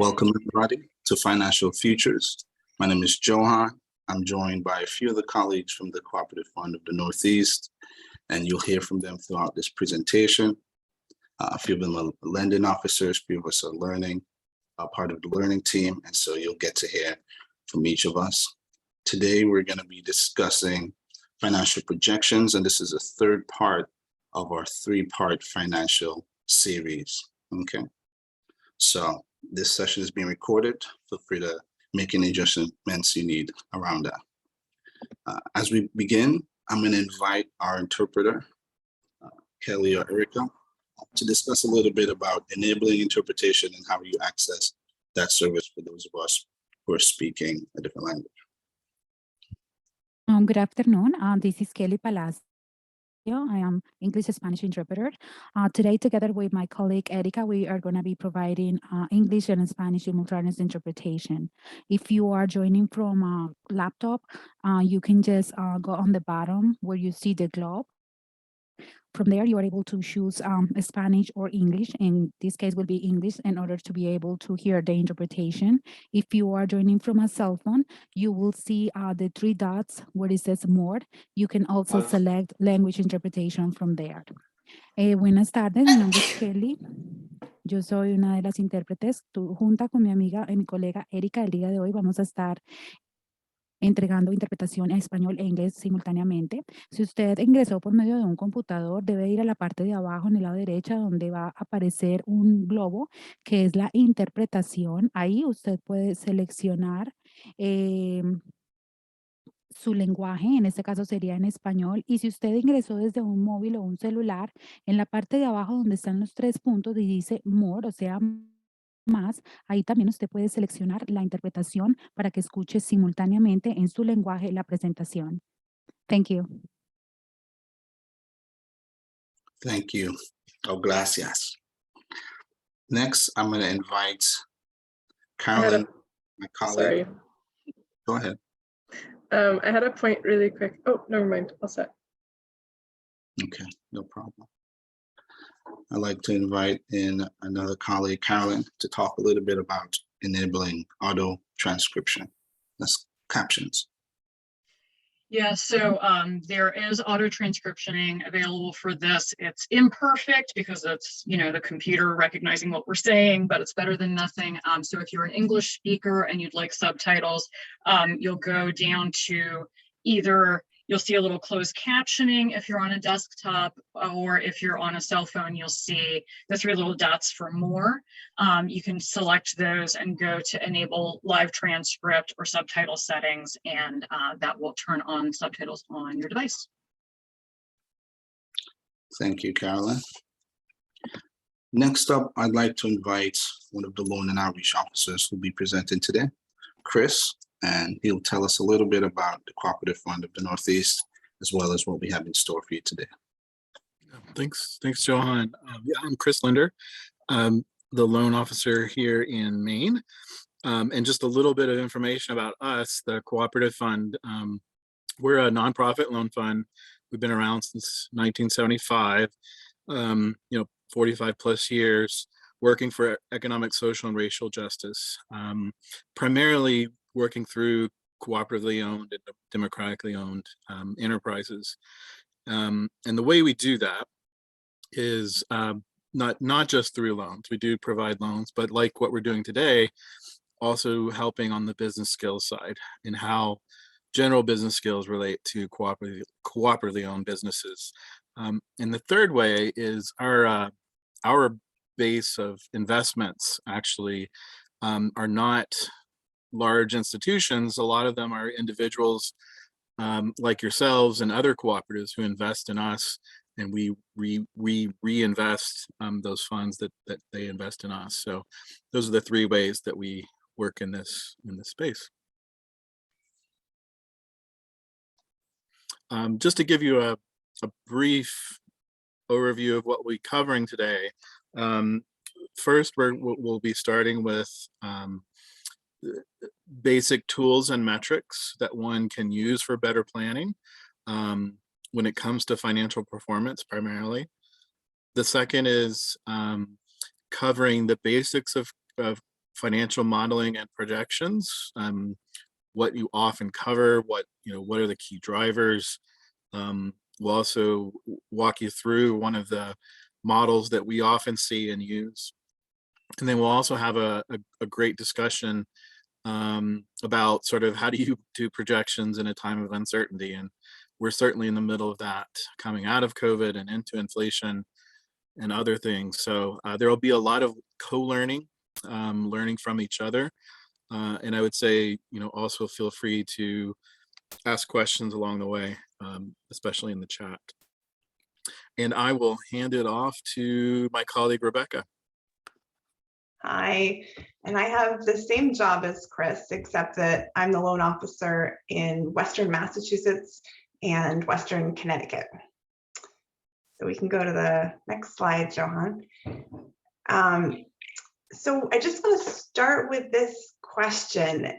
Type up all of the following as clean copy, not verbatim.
Welcome everybody to Financial Futures. My name is Johan. I'm joined by a few of the colleagues from the Cooperative Fund of the Northeast, and you'll hear from them throughout this presentation. A few of them are lending officers, a few of us are part of the learning team, and so you'll get to hear from each of us. Today, we're going to be discussing financial projections, and this is a third part of our three-part financial series. Okay, so this session is being recorded. Feel free to make any adjustments you need around that. As we begin, I'm going to invite our interpreter, Kelly or Erica, to discuss a little bit about enabling interpretation and how you access that service for those of us who are speaking a different language. Good afternoon. This is Kelly Palacio. I am English-Spanish interpreter. Today, together with my colleague Erica, we are going to be providing English and Spanish simultaneous interpretation. If you are joining from a laptop, you can just go on the bottom where you see the globe. From there, you are able to choose Spanish or English. In this case, will be English in order to be able to hear the interpretation. If you are joining from a cell phone, you will see the three dots where it says more. You can also select language interpretation from there. Buenas tardes, mi nombre es Kelly. Yo soy una de las intérpretes. Junto con mi amiga y mi colega Erika, el día de hoy vamos a estar entregando interpretación a español e inglés simultáneamente. Si usted ingresó por medio de un computador, debe ir a la parte de abajo en el lado derecho donde va a aparecer un globo que es la interpretación. Ahí usted puede seleccionar su lenguaje, en este caso sería en español, y si usted ingresó desde un móvil o un celular, en la parte de abajo donde están los tres puntos y dice more, o sea, más, ahí también usted puede seleccionar la interpretación para que escuche simultáneamente en su lenguaje la presentación. Thank you. Thank you. Oh, gracias. Next, I'm going to invite Carolyn, my colleague. Sorry. Go ahead. I had a point really quick. Oh, never mind. I'll set. Okay, no problem. I'd like to invite in another colleague, Carolyn, to talk a little bit about enabling auto transcription. That's captions. Yeah, so there is auto transcriptioning available for this. It's imperfect because it's, the computer recognizing what we're saying, but it's better than nothing. So if you're an English speaker and you'd like subtitles, you'll go down to you'll see a little closed captioning if you're on a desktop, or if you're on a cell phone, you'll see the three little dots for more. You can select those and go to enable live transcript or subtitle settings, and that will turn on subtitles on your device. Thank you, Carolyn. Next up, I'd like to invite one of the loan and outreach officers who will be presenting today, Chris, and he'll tell us a little bit about the Cooperative Fund of the Northeast, as well as what we have in store for you today. Thanks, Johan. Yeah, I'm Chris Linder, the loan officer here in Maine. And just a little bit of information about us, the Cooperative Fund. We're a nonprofit loan fund. We've been around since 1975, 45 plus years, working for economic, social, and racial justice, primarily working through cooperatively owned and democratically owned enterprises. And the way we do that is not just through loans. We do provide loans, but like what we're doing today, also helping on the business skills side and how general business skills relate to cooperatively owned businesses. And the third way is our base of investments actually are not large institutions. A lot of them are individuals like yourselves and other cooperatives who invest in us, and we reinvest those funds that they invest in us. So those are the three ways that we work in this space. Just to give you a brief overview of what we're covering today. First, we'll be starting with basic tools and metrics that one can use for better planning when it comes to financial performance primarily. The second is covering the basics of financial modeling and projections, what you often cover, what are the key drivers. We'll also walk you through one of the models that we often see and use. And then we'll also have a great discussion about sort of how do you do projections in a time of uncertainty. And we're certainly in the middle of that, coming out of COVID and into inflation and other things. So there will be a lot of co-learning, learning from each other. And I would say, also feel free to ask questions along the way, especially in the chat. And I will hand it off to my colleague, Rebecca. Hi, and I have the same job as Chris, except that I'm the loan officer in Western Massachusetts and Western Connecticut. So we can go to the next slide, Johan. So I just want to start with this question.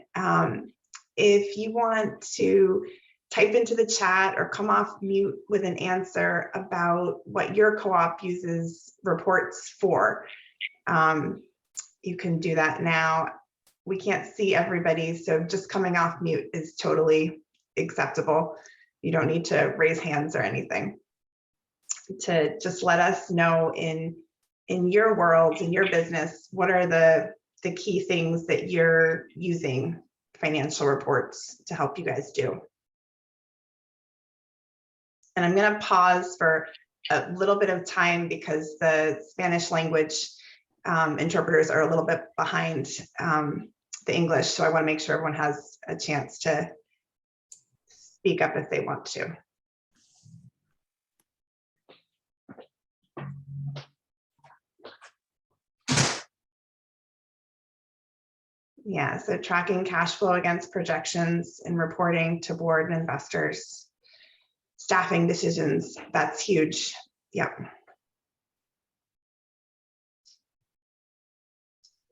If you want to type into the chat or come off mute with an answer about what your co-op uses reports for, you can do that now. We can't see everybody, so just coming off mute is totally acceptable. You don't need to raise hands or anything. To just let us know in your world, in your business, what are the key things that you're using financial reports to help you guys do. And I'm going to pause for a little bit of time because the Spanish language interpreters are a little bit behind the English, so I want to make sure everyone has a chance to speak up if they want to. Yeah, so tracking cash flow against projections and reporting to board and investors. Staffing decisions, that's huge. Yep.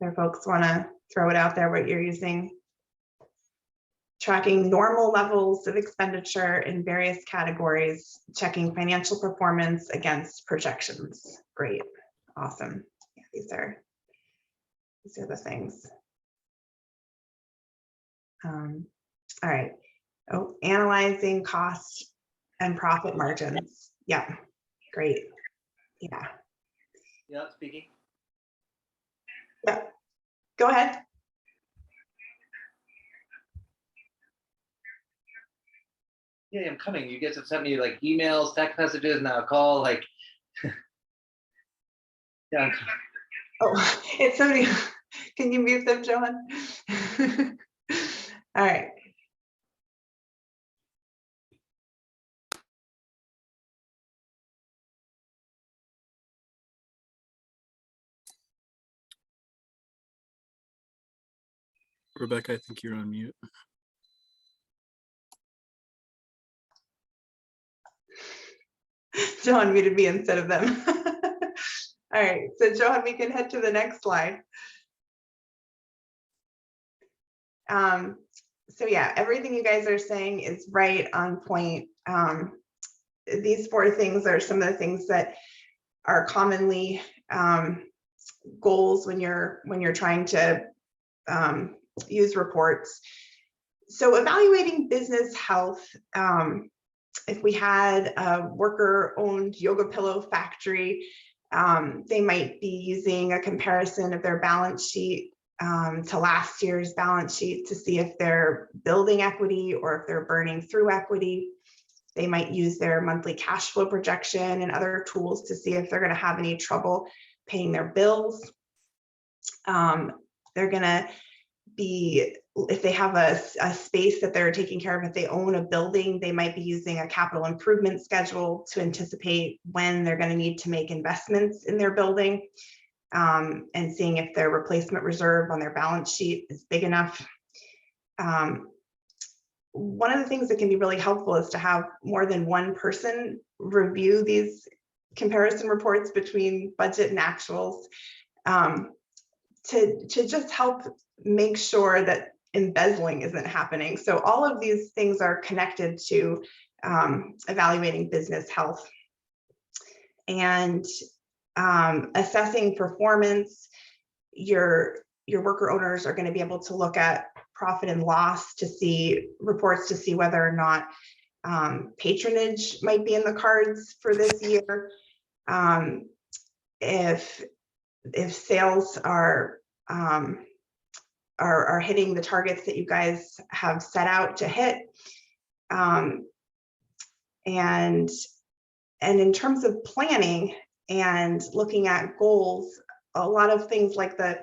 There, folks want to throw it out there what you're using. Tracking normal levels of expenditure in various categories, checking financial performance against projections. Great, awesome. Yeah, these are the things. All right. Oh, analyzing cost and profit margins. Yeah, great. Yeah. Yeah, speaking. Yeah, go ahead. Yeah, I'm coming. You guys have sent me like emails, text messages, now a call. Like, yeah. I'm coming. Oh, it's somebody. Can you mute them, Johan? All right. Rebecca, I think you're on mute. Johan muted me instead of them. All right, so Johan, we can head to the next slide. So yeah, everything you guys are saying is right on point. These four things are some of the things that are commonly goals when you're trying to use reports. So evaluating business health, if we had a worker-owned yoga pillow factory, they might be using a comparison of their balance sheet to last year's balance sheet to see if they're building equity or if they're burning through equity. They might use their monthly cash flow projection and other tools to see if they're going to have any trouble paying their bills. They're going to be, if they have a space that they're taking care of, if they own a building, they might be using a capital improvement schedule to anticipate when they're going to need to make investments in their building, and seeing if their replacement reserve on their balance sheet is big enough. One of the things that can be really helpful is to have more than one person review these comparison reports between budget and actuals, to just help make sure that embezzling isn't happening. So all of these things are connected to evaluating business health and assessing performance. You're your worker owners are going to be able to look at profit and loss to see reports to see whether or not patronage might be in the cards for this year. If sales are hitting the targets that you guys have set out to hit. And in terms of planning and looking at goals, a lot of things like the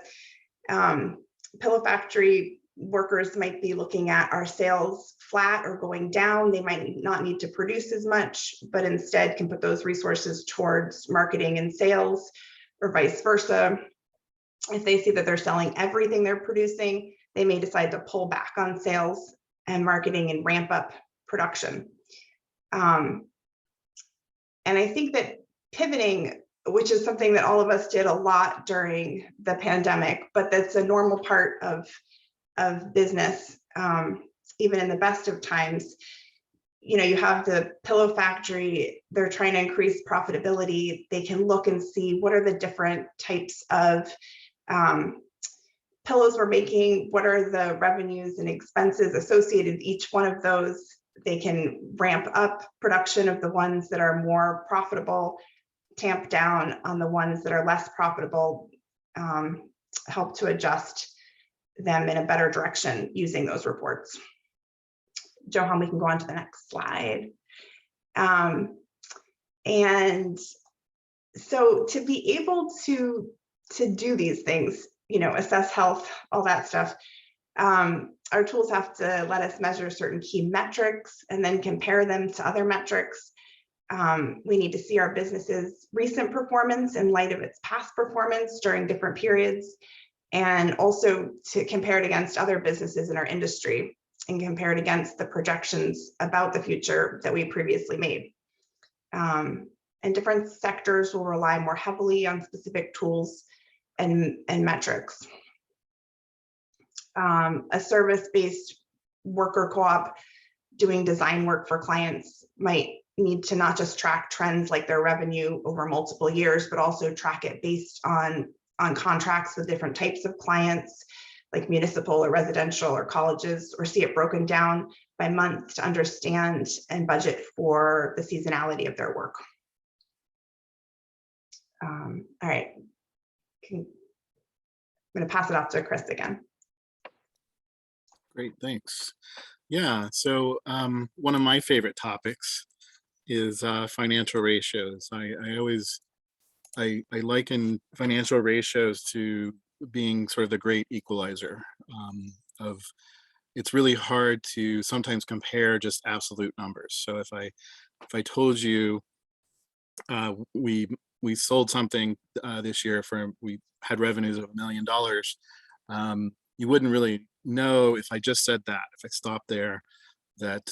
pillow factory workers might be looking at, are sales flat or going down? They might not need to produce as much, but instead can put those resources towards marketing and sales, or vice versa. If they see that they're selling everything they're producing, they may decide to pull back on sales and marketing and ramp up production. And I think that pivoting, which is something that all of us did a lot during the pandemic, but that's a normal part of business, even in the best of times. You know, you have the pillow factory, they're trying to increase profitability. They can look and see what are the different types of pillows we're making, what are the revenues and expenses associated with each one of those. They can ramp up production of the ones that are more profitable, tamp down on the ones that are less profitable, help to adjust them in a better direction using those reports. Johan, we can go on to the next slide. And so to be able to do these things, you know, assess health, all that stuff, our tools have to let us measure certain key metrics and then compare them to other metrics. We need to see our business's recent performance in light of its past performance during different periods, and also to compare it against other businesses in our industry and compare it against the projections about the future that we previously made. And different sectors will rely more heavily on specific tools and metrics. A service-based worker co-op doing design work for clients might need to not just track trends like their revenue over multiple years, but also track it based on contracts with different types of clients, like municipal or residential or colleges, or see it broken down by month to understand and budget for the seasonality of their work. All right, I'm going to pass it off to Chris again. Great, thanks. Yeah, so one of my favorite topics is financial ratios. I liken financial ratios to being sort of the great equalizer of, it's really hard to sometimes compare just absolute numbers. So if I told you we sold something this year we had revenues of $1 million, you wouldn't really know if I just said that, if I stopped there, that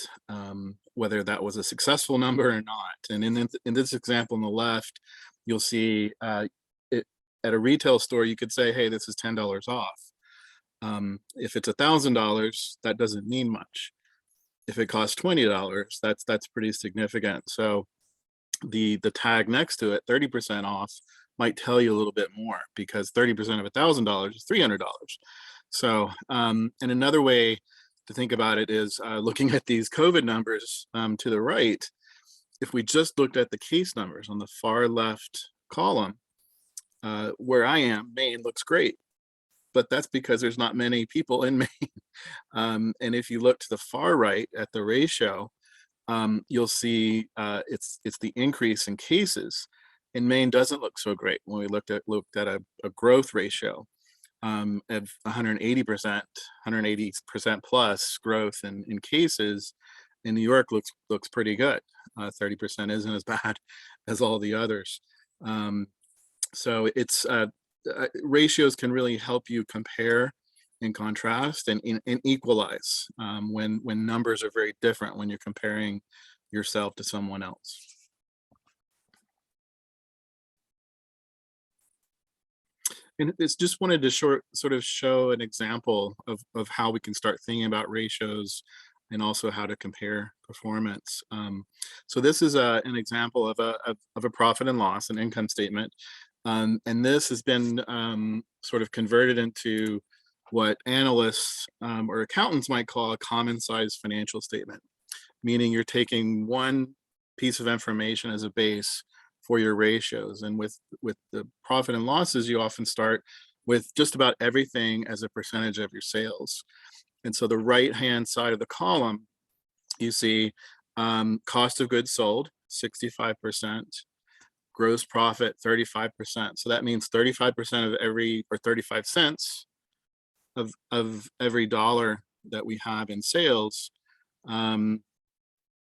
whether that was a successful number or not. And in this example on the left, you'll see it at a retail store, you could say, hey, this is $10 off. If it's $1,000, that doesn't mean much. If it costs $20, that's pretty significant. So the tag next to it, 30% off, might tell you a little bit more, because 30% of $1,000 is $300. So, and another way to think about it is looking at these COVID numbers to the right. If we just looked at the case numbers on the far left column, where I am, Maine looks great, but that's because there's not many people in Maine. And if you look to the far right at the ratio, you'll see it's the increase in cases. And Maine doesn't look so great when we looked at a growth ratio of 180%, 180% plus growth in cases. In New York looks pretty good. 30% isn't as bad as all the others. So it's ratios can really help you compare and contrast and equalize when numbers are very different when you're comparing yourself to someone else. And it's just wanted to sort of show an example of how we can start thinking about ratios and also how to compare performance. So this is an example of a profit and loss, an income statement. And this has been sort of converted into what analysts or accountants might call a common size financial statement, meaning you're taking one piece of information as a base for your ratios. And with the profit and losses, you often start with just about everything as a percentage of your sales. And so the right-hand side of the column, you see cost of goods sold, 65%, gross profit, 35%. So that means 35% of every, or 35 cents of every dollar that we have in sales,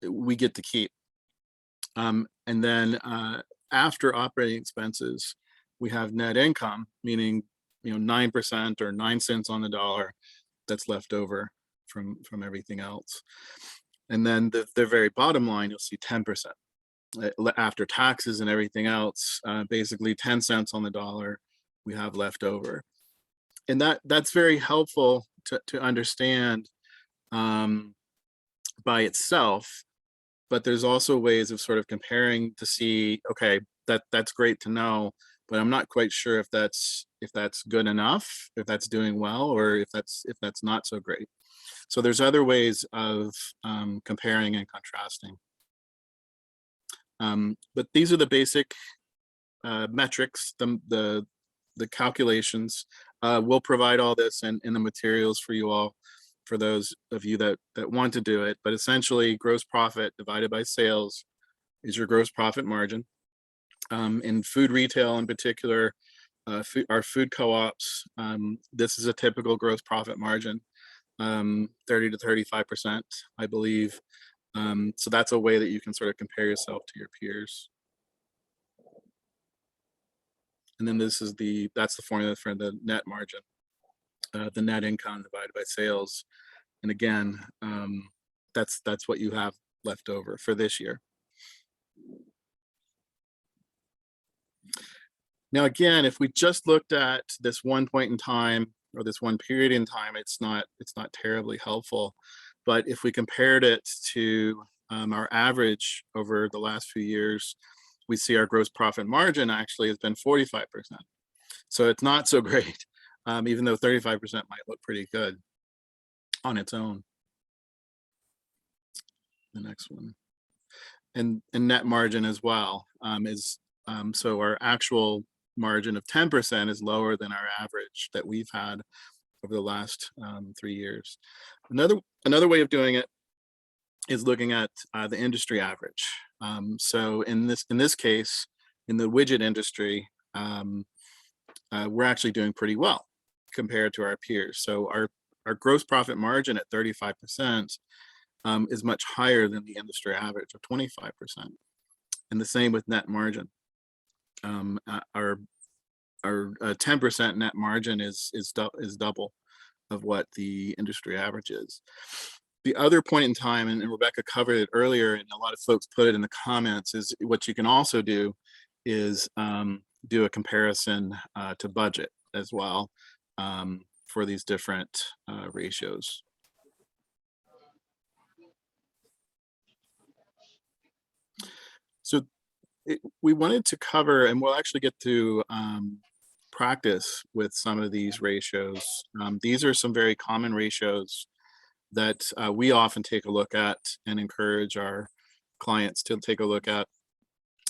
we get to keep. And then after operating expenses, we have net income, meaning 9% or 9 cents on the dollar that's left over from everything else. And then the very bottom line, you'll see 10%. After taxes and everything else, basically 10 cents on the dollar we have left over. And that's very helpful to understand by itself, but there's also ways of sort of comparing to see, okay, that's great to know, but I'm not quite sure if that's good enough, if that's doing well, or if that's not so great. So there's other ways of comparing and contrasting. But these are the basic metrics, the calculations. We'll provide all this in the materials for you all, for those of you that want to do it. But essentially, gross profit divided by sales is your gross profit margin. In food retail in particular, our food co-ops, this is a typical gross profit margin, 30 to 35%, I believe. So that's a way that you can sort of compare yourself to your peers. And then that's the formula for the net margin, the net income divided by sales. And again, that's what you have left over for this year. Now, again, if we just looked at this one point in time or this one period in time, it's not terribly helpful. But if we compared it to our average over the last few years, we see our gross profit margin actually has been 45%. So it's not so great, even though 35% might look pretty good on its own. The next one. And net margin as well is, so our actual margin of 10% is lower than our average that we've had over the last 3 years. Another way of doing it is looking at the industry average. So in this case, in the widget industry, we're actually doing pretty well compared to our peers. So our gross profit margin at 35% is much higher than the industry average of 25%. And the same with net margin. Our 10% net margin is double of what the industry average is. The other point in time, and Rebecca covered it earlier, and a lot of folks put it in the comments, is what you can also do is do a comparison to budget as well for these different ratios. So we wanted to cover, and we'll actually get to practice with some of these ratios. These are some very common ratios that we often take a look at and encourage our clients to take a look at.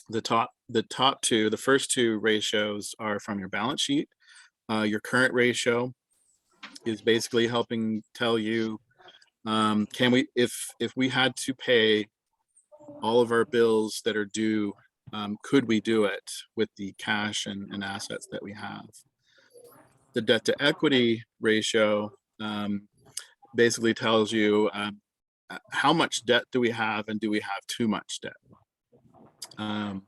The first two ratios are from your balance sheet. Your current ratio is basically helping tell you, if we had to pay all of our bills that are due, could we do it with the cash and assets that we have? The debt to equity ratio basically tells you how much debt do we have, and do we have too much debt? And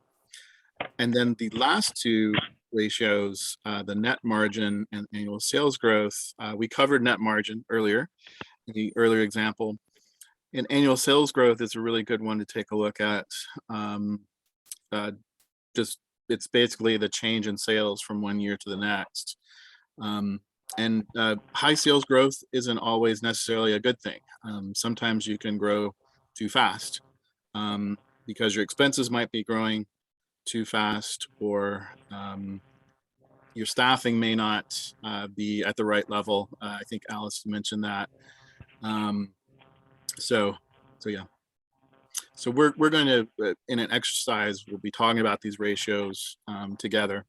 then the last two ratios, the net margin and annual sales growth, we covered net margin earlier, in the earlier example. And annual sales growth is a really good one to take a look at. It's basically the change in sales from one year to the next. And high sales growth isn't always necessarily a good thing. Sometimes you can grow too fast because your expenses might be growing too fast, or your staffing may not be at the right level. I think Alice mentioned that. So yeah. So we're going to, in an exercise, we'll be talking about these ratios together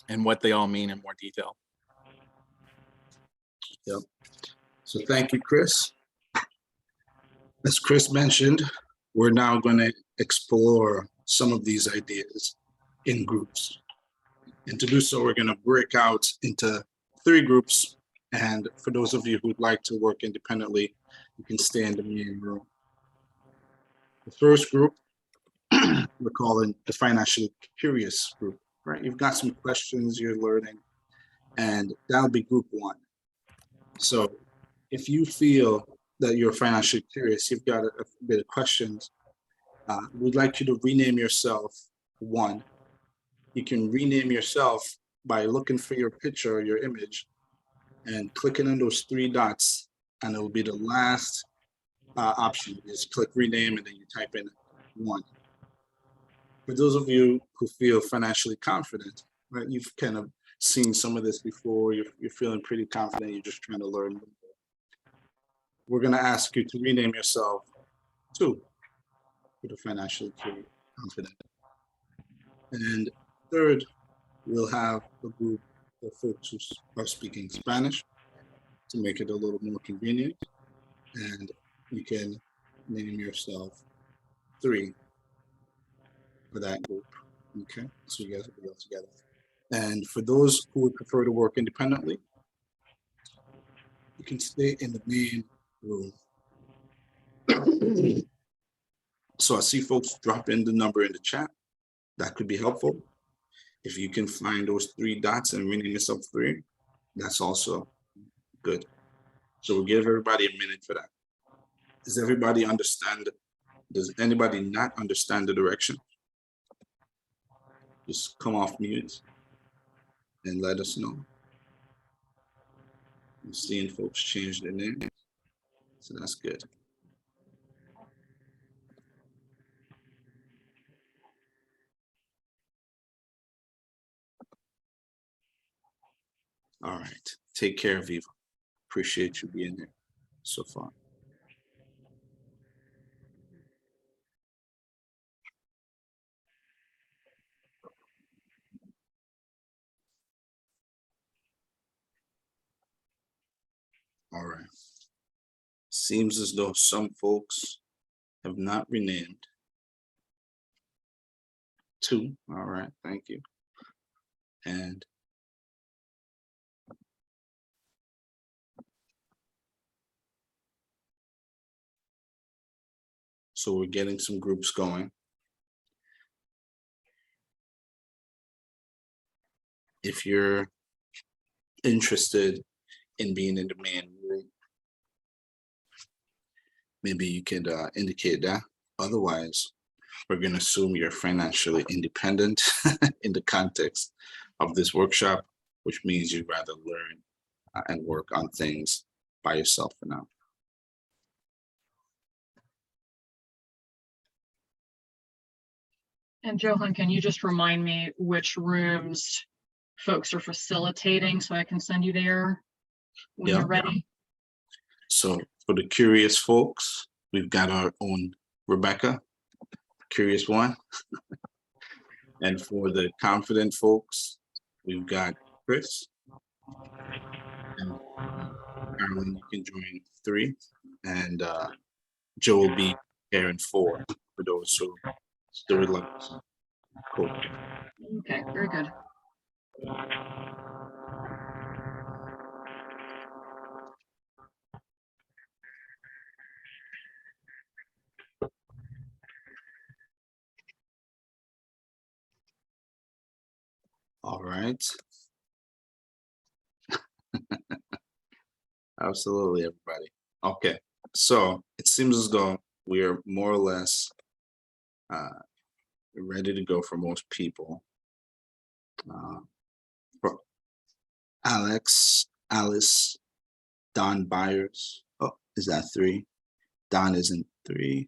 and what they all mean in more detail. Yep. So thank you, Chris. As Chris mentioned, we're now going to explore some of these ideas in groups. And to do so, we're going to break out into 3 groups. And for those of you who'd like to work independently, you can stay in the meeting room. The first group, we're calling the financially curious group, right? You've got some questions you're learning, and that'll be group 1. So if you feel that you're financially curious, you've got a bit of questions, we'd like you to rename yourself 1. You can rename yourself by looking for your picture or your image and clicking on those 3 dots, and it'll be the last option. You just click rename and then you type in 1. For those of you who feel financially confident, right, you've kind of seen some of this before, you're feeling pretty confident, you're just trying to learn. We're going to ask you to rename yourself 2 for the financially confident. And third, we'll have a group of folks who are speaking Spanish to make it a little more convenient. And you can name yourself 3 for that group. Okay, so you guys will be all together. And for those who would prefer to work independently, you can stay in the main room. So I see folks drop in the number in the chat. That could be helpful. If you can find those 3 dots and rename yourself 3, that's also good. So we'll give everybody a minute for that. Does everybody understand? Does anybody not understand the direction? Just come off mute and let us know. I'm seeing folks change their name, so that's good. All right, take care, Viva. Appreciate you being here so far. All right. Seems as though some folks have not renamed. 2, all right, thank you. And so we're getting some groups going. If you're interested in being in the main room, maybe you could indicate that. Otherwise, we're going to assume you're financially independent in the context of this workshop, which means you'd rather learn and work on things by yourself for now. And Johan, can you just remind me which rooms folks are facilitating so I can send you there when you're ready? So for the curious folks, we've got our own Rebecca, curious 1. And for the confident folks, we've got Chris. And Carolyn, you can join 3. And Joe will be here in 4 for those who still would like to. Cool. Okay, very good. All right. Absolutely, everybody. Okay, so it seems as though we are more or less ready to go for most people. For Alex, Alice, Don Byers. Oh, is that 3? Don isn't 3.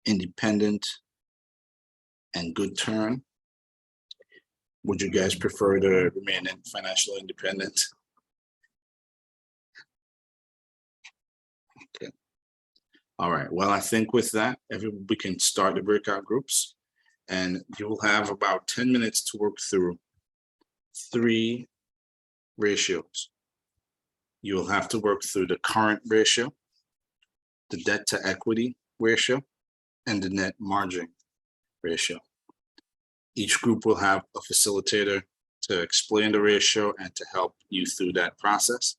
Independent. and good turn? Would you guys prefer to remain in financial independent? Okay. All right. Well, I think with that, we can start the breakout groups, and you will have about 10 minutes to work through 3 ratios. You will have to work through the current ratio, the debt to equity ratio, and the net margin ratio. Each group will have a facilitator to explain the ratio and to help you through that process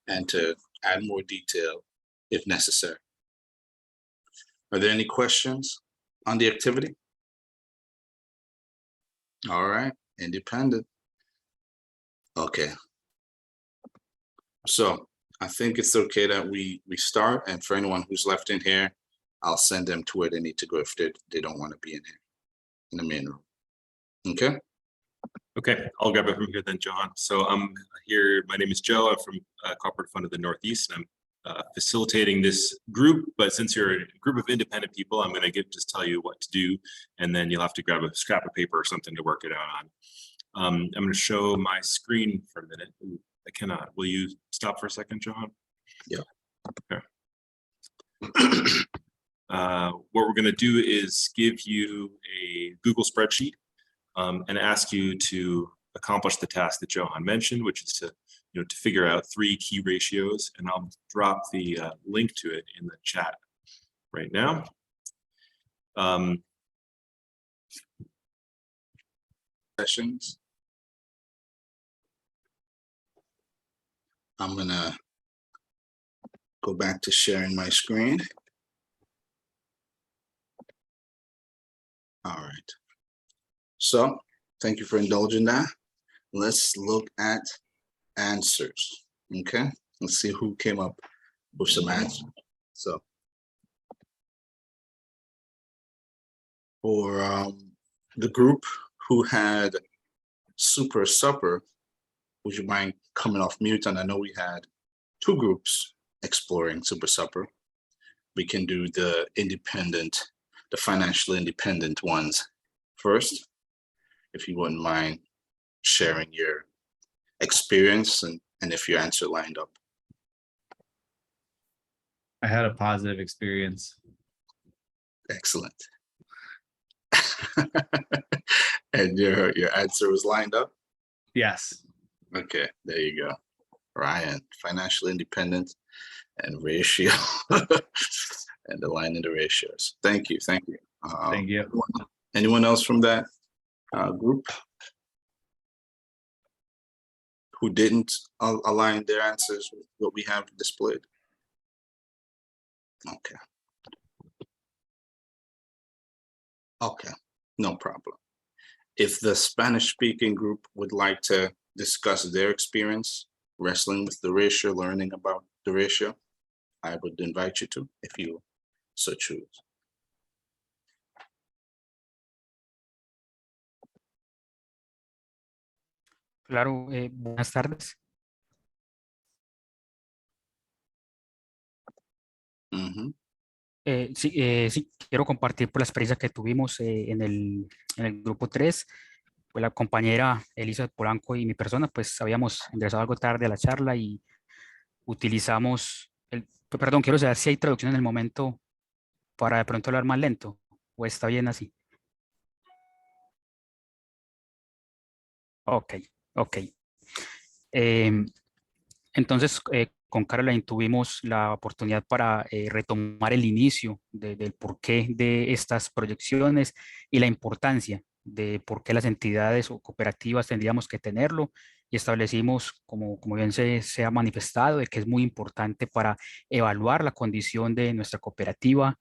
and to add more detail if necessary. Are there any questions on the activity? All right, independent. Okay. So I think it's okay that we start, and for anyone who's left in here, I'll send them to where they need to go if they don't want to be in here, in the main room. Okay. Okay, I'll grab it from here then, John. So I'm here, my name is Joe, I'm from Cooperative Fund of the Northeast, and I'm facilitating this group, but since you're a group of independent people, I'm gonna just tell you what to do, and then you'll have to grab a scrap of paper or something to work it out on. I'm gonna show my screen for a minute. Ooh, I cannot. Will you stop for a second, John? Yeah. Okay. What we're gonna do is give you a Google spreadsheet and ask you to accomplish the task that Johan mentioned, which is to, to figure out 3 key ratios, and I'll drop the link to it in the chat right now. Sessions. I'm gonna go back to sharing my screen. All right. So thank you for indulging that. Let's look at answers. Okay, let's see who came up with some answers. So for the group who had Super Supper, would you mind coming off mute? And I know we had 2 groups exploring Super Supper. We can do the independent, the financially independent ones first, if you wouldn't mind sharing your experience and if your answer lined up. I had a positive experience. Excellent. And your answer was lined up? Yes. Okay, there you go. Ryan, financial independent and ratio and aligning the ratios. Thank you. Thank you. Thank you. Anyone else from that group who didn't align their answers with what we have displayed? Okay. Okay, no problem. If the Spanish-speaking group would like to discuss their experience wrestling with the ratio, learning about the ratio, I would invite you to, if you so choose. Claro, buenas tardes. Sí, quiero compartir por la experiencia que tuvimos en el grupo 3. Pues la compañera Elizabeth Polanco y mi persona, pues habíamos ingresado algo tarde a la charla y utilizamos, perdón, quiero saber si hay traducción en el momento para de pronto hablar más lento, o está bien así. Ok. Entonces, con Caroline tuvimos la oportunidad para retomar el inicio del porqué de estas proyecciones y la importancia de por qué las entidades o cooperativas tendríamos que tenerlo, y establecimos, como bien se ha manifestado, de que es muy importante para evaluar la condición de nuestra cooperativa,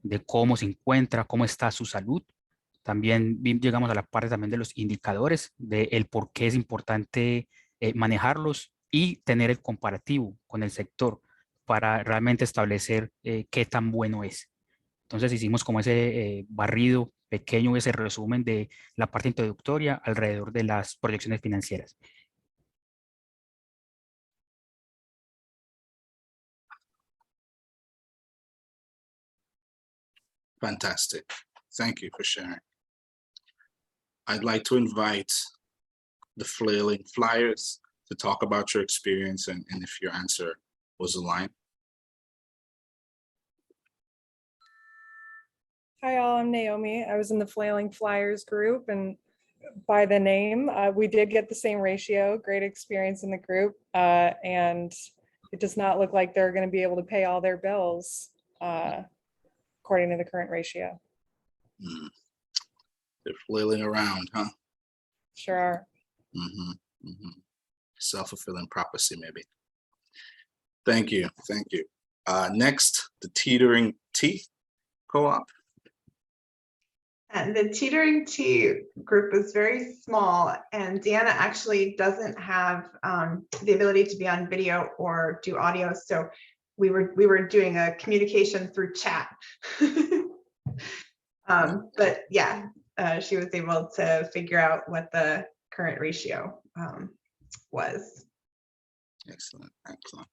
de cómo se encuentra, cómo está su salud. También llegamos a la parte también de los indicadores, de el por qué es importante manejarlos y tener el comparativo con el sector para realmente establecer qué tan bueno es. Entonces hicimos como ese barrido pequeño, ese resumen de la parte introductoria alrededor de las proyecciones financieras. Fantastic. Thank you for sharing. I'd like to invite the flailing flyers to talk about your experience and if your answer was aligned. Hi all, I'm Naomi. I was in the Flailing Flyers group, and by the name, we did get the same ratio, great experience in the group. And it does not look like they're going to be able to pay all their bills according to the current ratio. They're flailing around, huh? Sure are. Self-fulfilling prophecy, maybe. Thank you. Thank you. Next, the Teetering Tea Co-op. And the Teetering Tea group is very small, and Deanna actually doesn't have the ability to be on video or do audio, so we were doing a communication through chat. But yeah, she was able to figure out what the current ratio was. Excellent, excellent.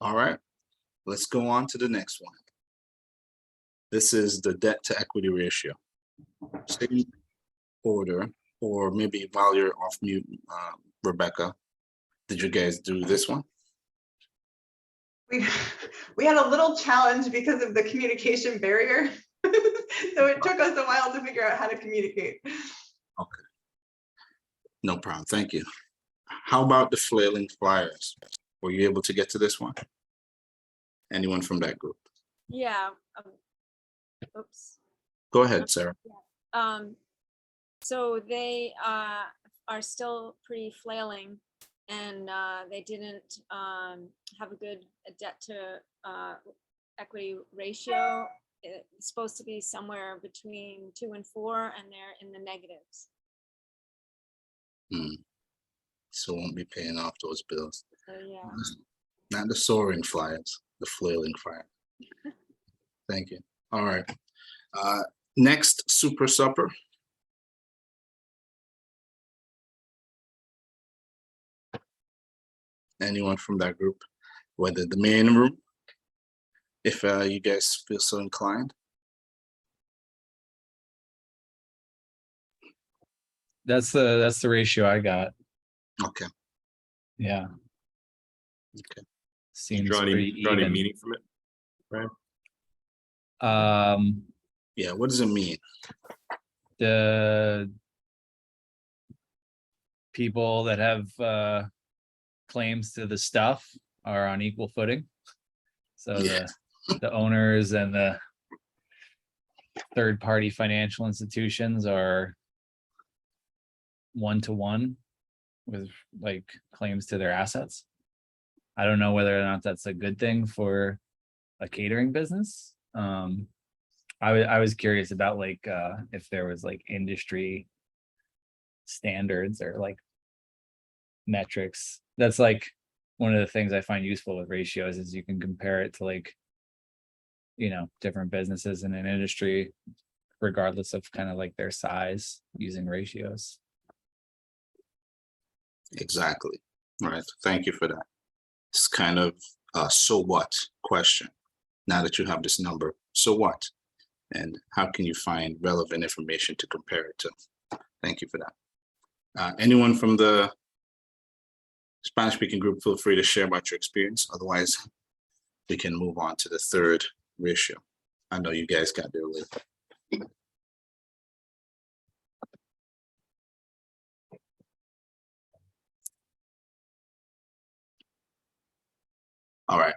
All right, let's go on to the next one. This is the debt to equity ratio. Same order, or maybe while you're off mute, Rebecca, did you guys do this one? We had a little challenge because of the communication barrier. So it took us a while to figure out how to communicate. Okay. No problem, thank you. How about the flailing flyers? Were you able to get to this one? Anyone from that group? Yeah. Oops. Go ahead, Sarah. So they are still pretty flailing, and they didn't have a good debt to equity ratio. It's supposed to be somewhere between 2 and 4, and they're in the negatives. So won't be paying off those bills. So yeah. Not the soaring flyers, the flailing fire. Thank you. All right. Next, Super Supper. Anyone from that group, whether the main room, if you guys feel so inclined. That's the ratio I got. Okay. Yeah. Okay. Seems Draw pretty any even. meaning from it, Brian? Yeah, what does it mean? The people that have claims to the stuff are on equal footing. So Yeah. the owners and the third-party financial institutions are one-to-one with like claims to their assets. I don't know whether or not that's a good thing for a catering business. I was curious about like if there was like industry standards or like metrics. That's like one of the things I find useful with ratios is you can compare it to like, you know, different businesses in an industry, regardless of kind of like their size, using ratios. Exactly. All right. Thank you for that. It's kind of a so what question. Now that you have this number, so what? And how can you find relevant information to compare it to? Thank you for that. Anyone from the Spanish speaking group, feel free to share about your experience. Otherwise, we can move on to the third ratio. I know you guys got there late. All right,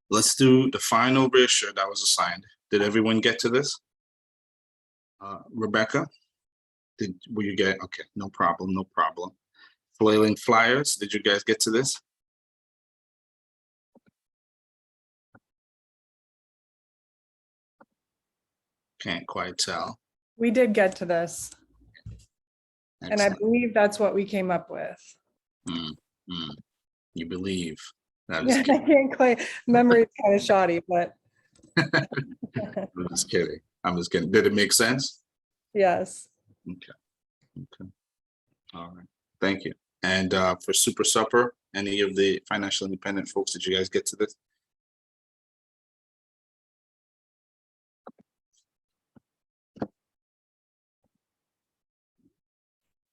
let's do the final ratio that was assigned. Did everyone get to this? Rebecca, will you get? Okay, no problem, no problem. Flailing flyers, did you guys get to this? Can't quite tell. We did get to this, and I Excellent. believe that's what we came up with. You believe. That Yeah, is I kidding. can't quite, memory is kind of shoddy, but I'm just kidding. I'm just kidding. Did it make sense? yes. Okay. Okay. All right. Thank you. And for Super Supper, any of the financial independent folks, did you guys get to this?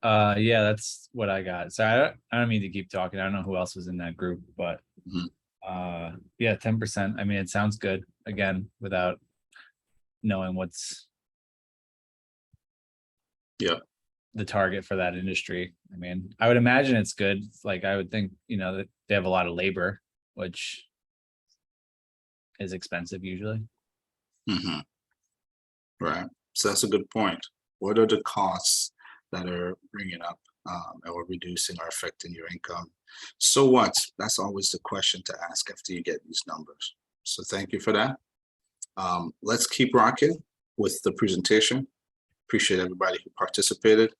Yeah, that's what I got. So I don't mean to keep talking. I don't know who else was in that group, but yeah, 10%. I mean, it sounds good again without knowing what's the target for that industry. I mean, I would imagine it's good. Like I would think, you know, that they have a lot of labor, which is expensive usually. Right. So that's a good point. What are the costs that are bringing up or reducing or affecting your income? So what? That's always the question to ask after you get these numbers. So thank you for that. Let's keep rocking with the presentation. Appreciate everybody who participated.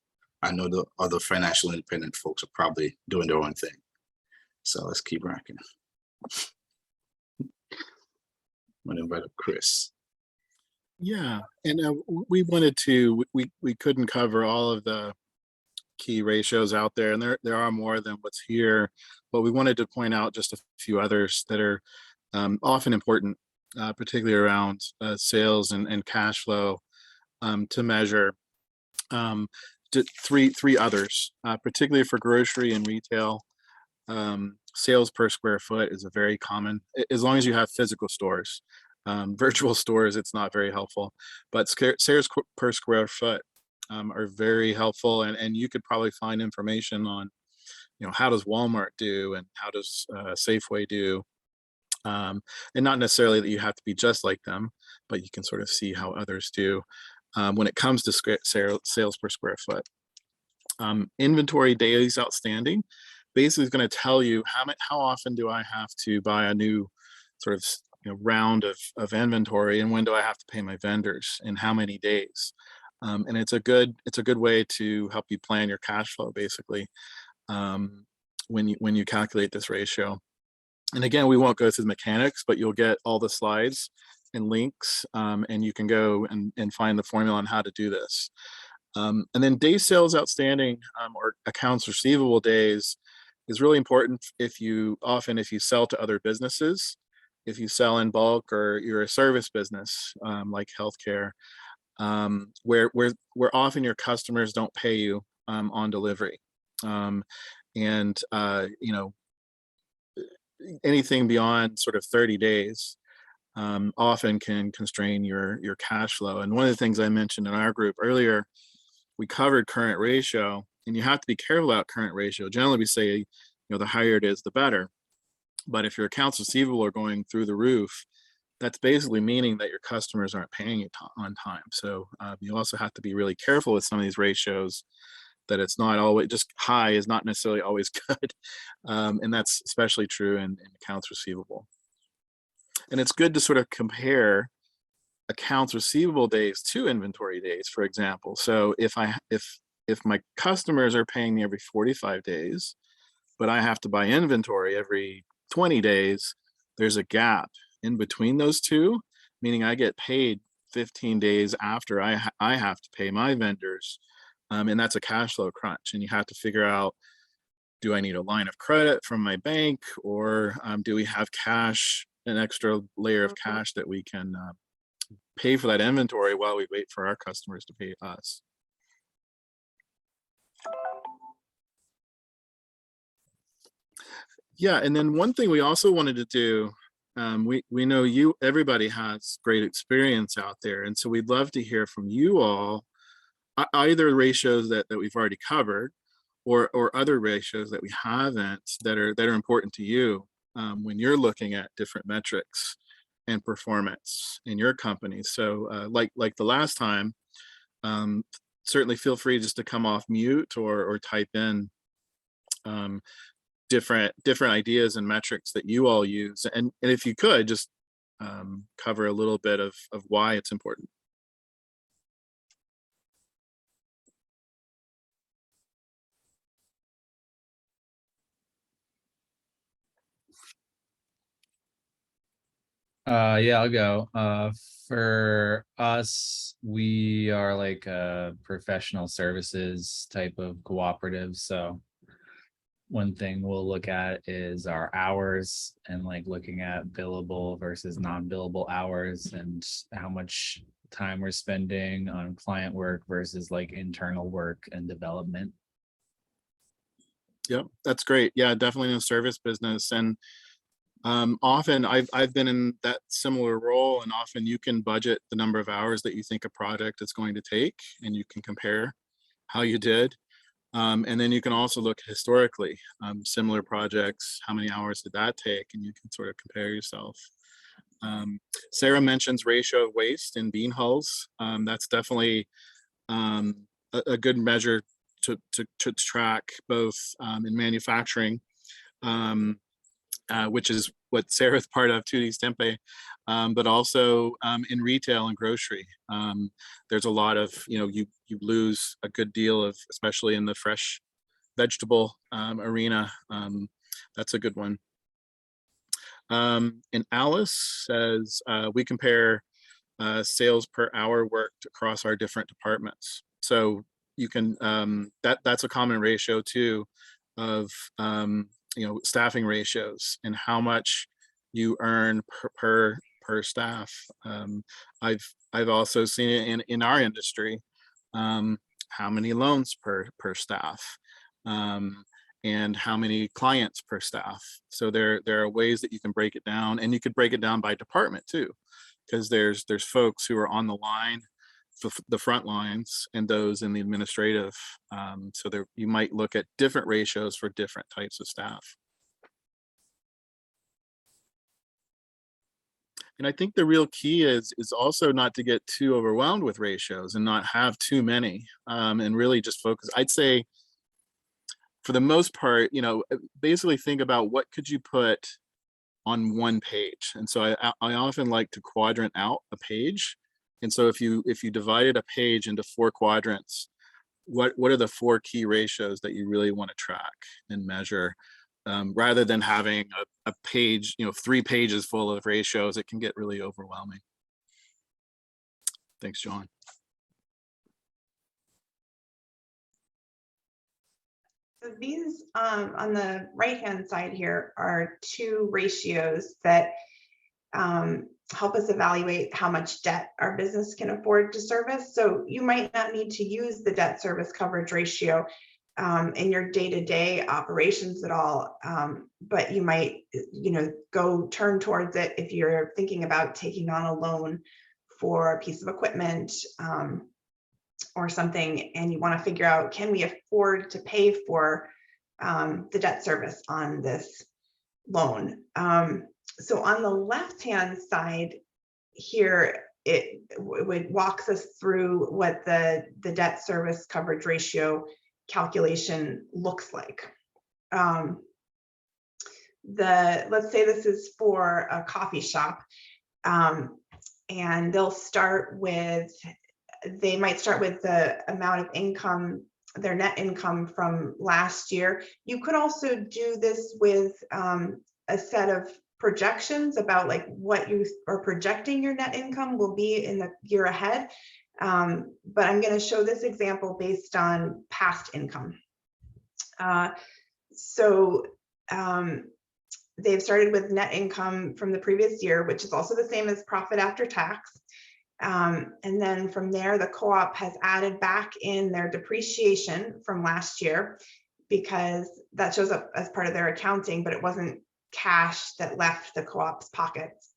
I know the other financial independent folks are probably doing their own thing. So let's keep rocking. I'm gonna invite up Chris. Yeah, and we wanted to, we couldn't cover all of the key ratios out there, and there are more than what's here, but we wanted to point out just a few others that are often important, particularly around sales and cash flow to measure. Three others, particularly for grocery and retail. Sales per square foot is a very common, as long as you have physical stores. Virtual stores, it's not very helpful, but sales per square foot are very helpful, and you could probably find information on, you know, how does Walmart do and how does Safeway do, and not necessarily that you have to be just like them, but you can sort of see how others do when it comes to sales per square foot. Inventory days outstanding basically is going to tell you how often do I have to buy a new sort of, you know, round of inventory, and when do I have to pay my vendors, and how many days. And it's a good way to help you plan your cash flow basically when you calculate this ratio. And again, we won't go through the mechanics, but you'll get all the slides and links, and you can go and find the formula on how to do this. And then day sales outstanding or accounts receivable days is really important if you sell to other businesses, if you sell in bulk, or you're a service business like healthcare, where often your customers don't pay you on delivery. And you know, anything beyond sort of 30 days often can constrain your cash flow. And one of the things I mentioned in our group earlier, we covered current ratio, and you have to be careful about current ratio. Generally, we say, you know, the higher it is, the better. But if your accounts receivable are going through the roof, that's basically meaning that your customers aren't paying you on time. So you also have to be really careful with some of these ratios, that it's not always just high is not necessarily always good. And that's especially true in accounts receivable. And it's good to sort of compare accounts receivable days to inventory days, for example. So if my customers are paying me every 45 days, but I have to buy inventory every 20 days, there's a gap in between those two, meaning I get paid 15 days after I have to pay my vendors. And that's a cash flow crunch. And you have to figure out, do I need a line of credit from my bank, or do we have cash, an extra layer of cash that we can pay for that inventory while we wait for our customers to pay us? Yeah, and then one thing we also wanted to do, we know everybody has great experience out there, and so we'd love to hear from you all, either ratios that we've already covered, or other ratios that we haven't, that are important to you when you're looking at different metrics and performance in your company. So like the last time, certainly feel free just to come off mute or type in different ideas and metrics that you all use, and if you could just cover a little bit of why it's important. Yeah, I'll go. For us, we are like a professional services type of cooperative. So one thing we'll look at is our hours, and like looking at billable versus non-billable hours, and how much time we're spending on client work versus like internal work and development. Yep, that's great. Yeah, definitely in the service business. And often I've been in that similar role, and often you can budget the number of hours that you think a project is going to take, and you can compare how you did. And then you can also look historically, similar projects, how many hours did that take? And you can sort of compare yourself. Sarah mentions ratio of waste in bean hulls. That's definitely a good measure to track, both in manufacturing, which is what Sarah's part of, 2D Tempe, but also in retail and grocery. There's a lot of, you lose a good deal of, especially in the fresh vegetable arena. That's a good one. And Alice says, we compare sales per hour worked across our different departments. So you can, that's a common ratio too of, staffing ratios and how much you earn per staff. I've also seen it in our industry, how many loans per staff, and how many clients per staff. So there are ways that you can break it down, and you could break it down by department too, because there's folks who are on the line, the front lines, and those in the administrative. So there, you might look at different ratios for different types of staff. And I think the real key is also not to get too overwhelmed with ratios and not have too many, and really just focus. I'd say for the most part, basically think about what could you put on one page. And so I often like to quadrant out a page. And so if you divided a page into 4 quadrants, what are the 4 key ratios that you really want to track and measure, rather than having a page, 3 pages full of ratios? It can get really overwhelming. Thanks, John. So these on the right-hand side here are 2 ratios that help us evaluate how much debt our business can afford to service. So you might not need to use the debt service coverage ratio in your day-to-day operations at all, but you might, go turn towards it if you're thinking about taking on a loan for a piece of equipment or something, and you want to figure out, can we afford to pay for the debt service on this loan? So on the left-hand side here, it walks us through what the debt service coverage ratio calculation looks like. Let's say this is for a coffee shop, and they might start with the amount of income, their net income from last year. You could also do this with a set of projections about like what you are projecting your net income will be in the year ahead. But I'm going to show this example based on past income. They've started with net income from the previous year, which is also the same as profit after tax. And then from there, the co-op has added back in their depreciation from last year, because that shows up as part of their accounting, but it wasn't cash that left the co-op's pockets.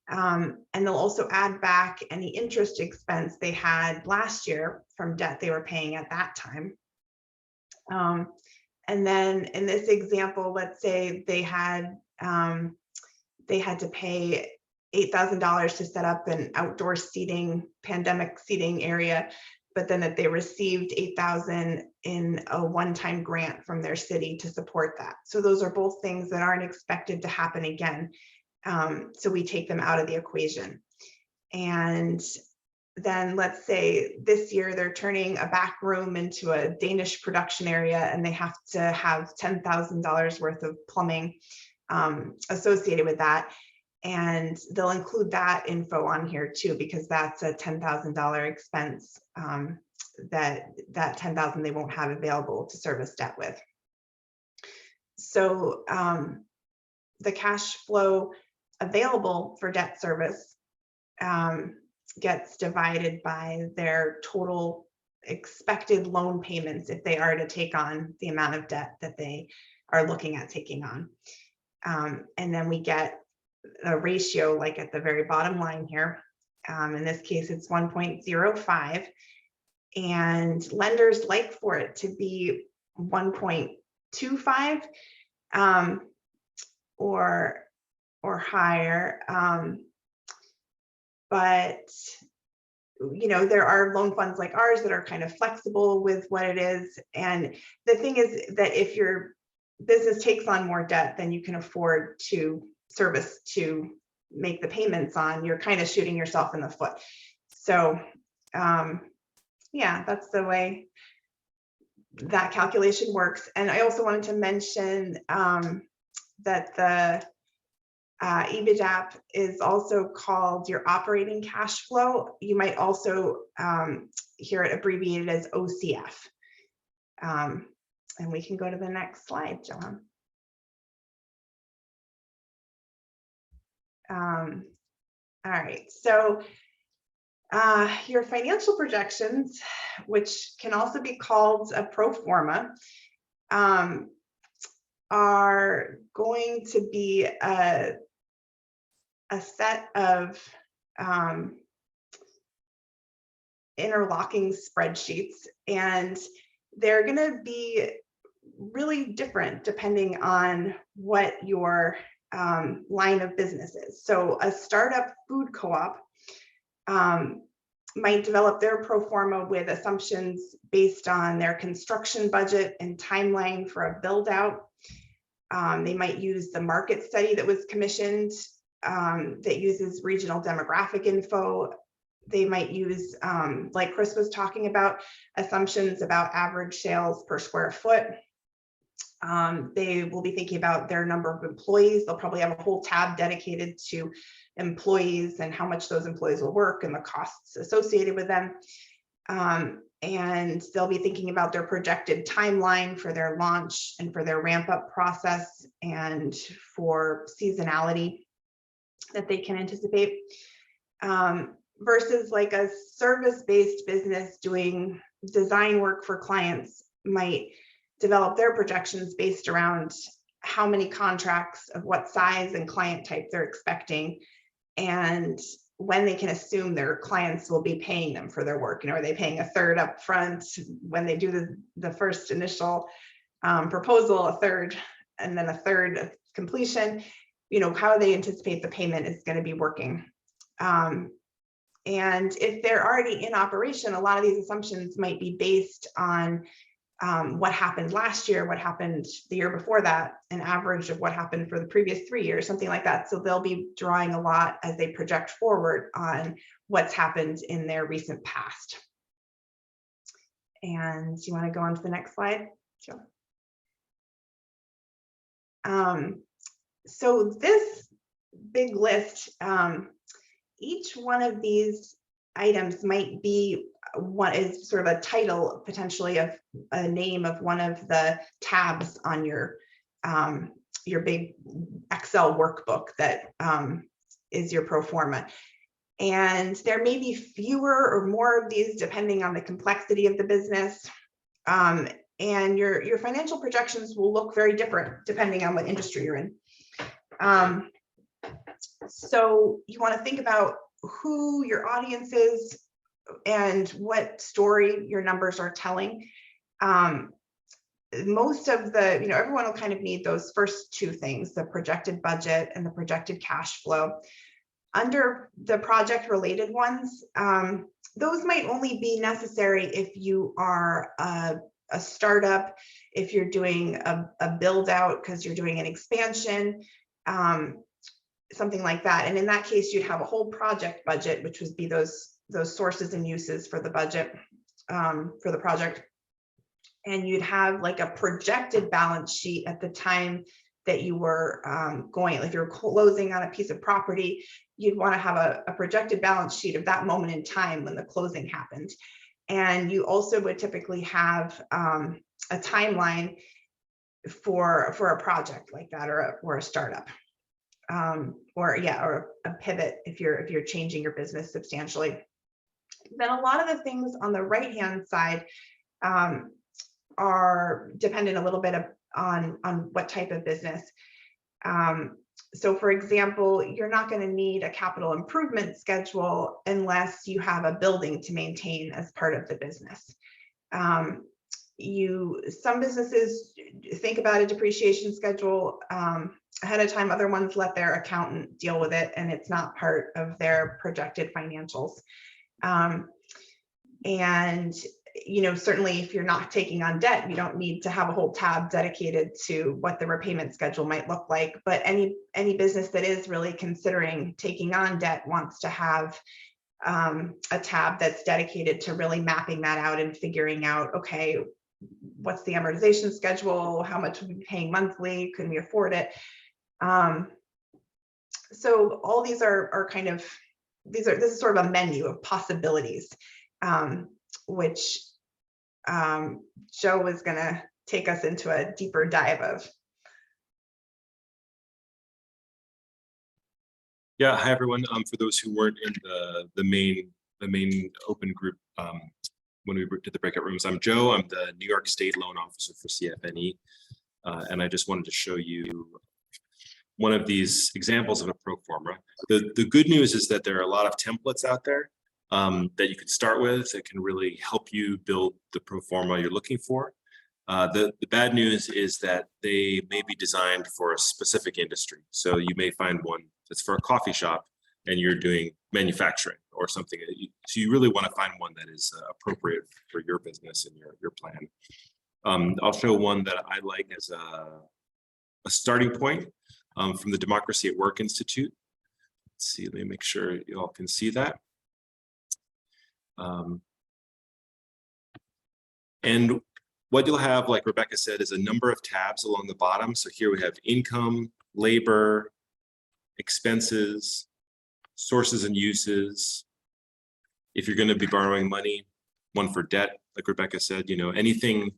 And they'll also add back any interest expense they had last year from debt they were paying at that time. And then in this example, let's say they had to pay $8,000 to set up an outdoor seating, pandemic seating area, but then that they received $8,000 in a one-time grant from their city to support that. So those are both things that aren't expected to happen again. So we take them out of the equation. And then let's say this year they're turning a back room into a Danish production area, and they have to have $10,000 worth of plumbing associated with that. And they'll include that info on here too, because that's a $10,000 expense that $10,000 they won't have available to service debt with. So the cash flow available for debt service gets divided by their total expected loan payments if they are to take on the amount of debt that they are looking at taking on. And then we get a ratio like at the very bottom line here. In this case, it's 1.05. And lenders like for it to be 1.25 or higher. But you know, there are loan funds like ours that are kind of flexible with what it is. And the thing is that if your business takes on more debt than you can afford to service to make the payments on, you're kind of shooting yourself in the foot. So yeah, that's the way that calculation works. And I also wanted to mention that the EBITDA is also called your operating cash flow. You might also hear it abbreviated as OCF. And we can go to the next slide, John. All right, so your financial projections, which can also be called a pro forma, are going to be a set of interlocking spreadsheets, and they're going to be really different depending on what your line of business is. So a startup food co-op might develop their pro forma with assumptions based on their construction budget and timeline for a build out. They might use the market study that was commissioned that uses regional demographic info. They might use, like Chris was talking about, assumptions about average sales per square foot. They will be thinking about their number of employees. They'll probably have a whole tab dedicated to employees and how much those employees will work and the costs associated with them. And they'll be thinking about their projected timeline for their launch and for their ramp up process and for seasonality that they can anticipate. Versus like a service-based business doing design work for clients might develop their projections based around how many contracts of what size and client type they're expecting and when they can assume their clients will be paying them for their work. You know, are they paying a third up front when they do the first initial proposal, a third, and then a third of completion? You know, how they anticipate the payment is going to be working. And if they're already in operation, a lot of these assumptions might be based on what happened last year, what happened the year before that, an average of what happened for the previous 3 years, something like that. So they'll be drawing a lot as they project forward on what's happened in their recent past. And you want to go on to the next slide? Sure. So this big list, each one of these items might be what is sort of a title potentially of a name of one of the tabs on your big Excel workbook that is your pro forma. And there may be fewer or more of these depending on the complexity of the business. And your financial projections will look very different depending on what industry you're in. So you want to think about who your audience is and what story your numbers are telling. Most of the, you know, everyone will kind of need those first two things, the projected budget and the projected cash flow. Under the project related ones, those might only be necessary if you are a startup, if you're doing a build out because you're doing an expansion, something like that. And in that case, you'd have a whole project budget, which would be those sources and uses for the budget for the project. And you'd have like a projected balance sheet at the time that you were going, if you're closing on a piece of property, you'd want to have a projected balance sheet of that moment in time when the closing happened. And you also would typically have a timeline for a project like that, or a startup, or a pivot if you're changing your business substantially. Then a lot of the things on the right-hand side are dependent a little bit on what type of business. So for example, you're not going to need a capital improvement schedule unless you have a building to maintain as part of the business. Some businesses think about a depreciation schedule ahead of time. Other ones let their accountant deal with it, and it's not part of their projected financials. And certainly if you're not taking on debt, you don't need to have a whole tab dedicated to what the repayment schedule might look like. But any business that is really considering taking on debt wants to have a tab that's dedicated to really mapping that out and figuring out, okay, what's the amortization schedule? How much are we paying monthly? Can we afford it? So all these are kind of, this is sort of a menu of possibilities, which Joe is going to take us into a deeper dive of. Yeah, hi everyone. For those who weren't in the main open group when we did the breakout rooms, I'm Joe. I'm the New York State Loan Officer for CFNE, and I just wanted to show you one of these examples of a pro forma. The good news is that there are a lot of templates out there that you could start with that can really help you build the pro forma you're looking for. The bad news is that they may be designed for a specific industry. So you may find one that's for a coffee shop and you're doing manufacturing or something. So you really want to find one that is appropriate for your business and your plan. I'll show one that I like as a starting point from the Democracy at Work Institute. Let's see, let me make sure you all can see that. And what you'll have, like Rebecca said, is a number of tabs along the bottom. So here we have income, labor, expenses, sources and uses. If you're going to be borrowing money, one for debt, like Rebecca said, anything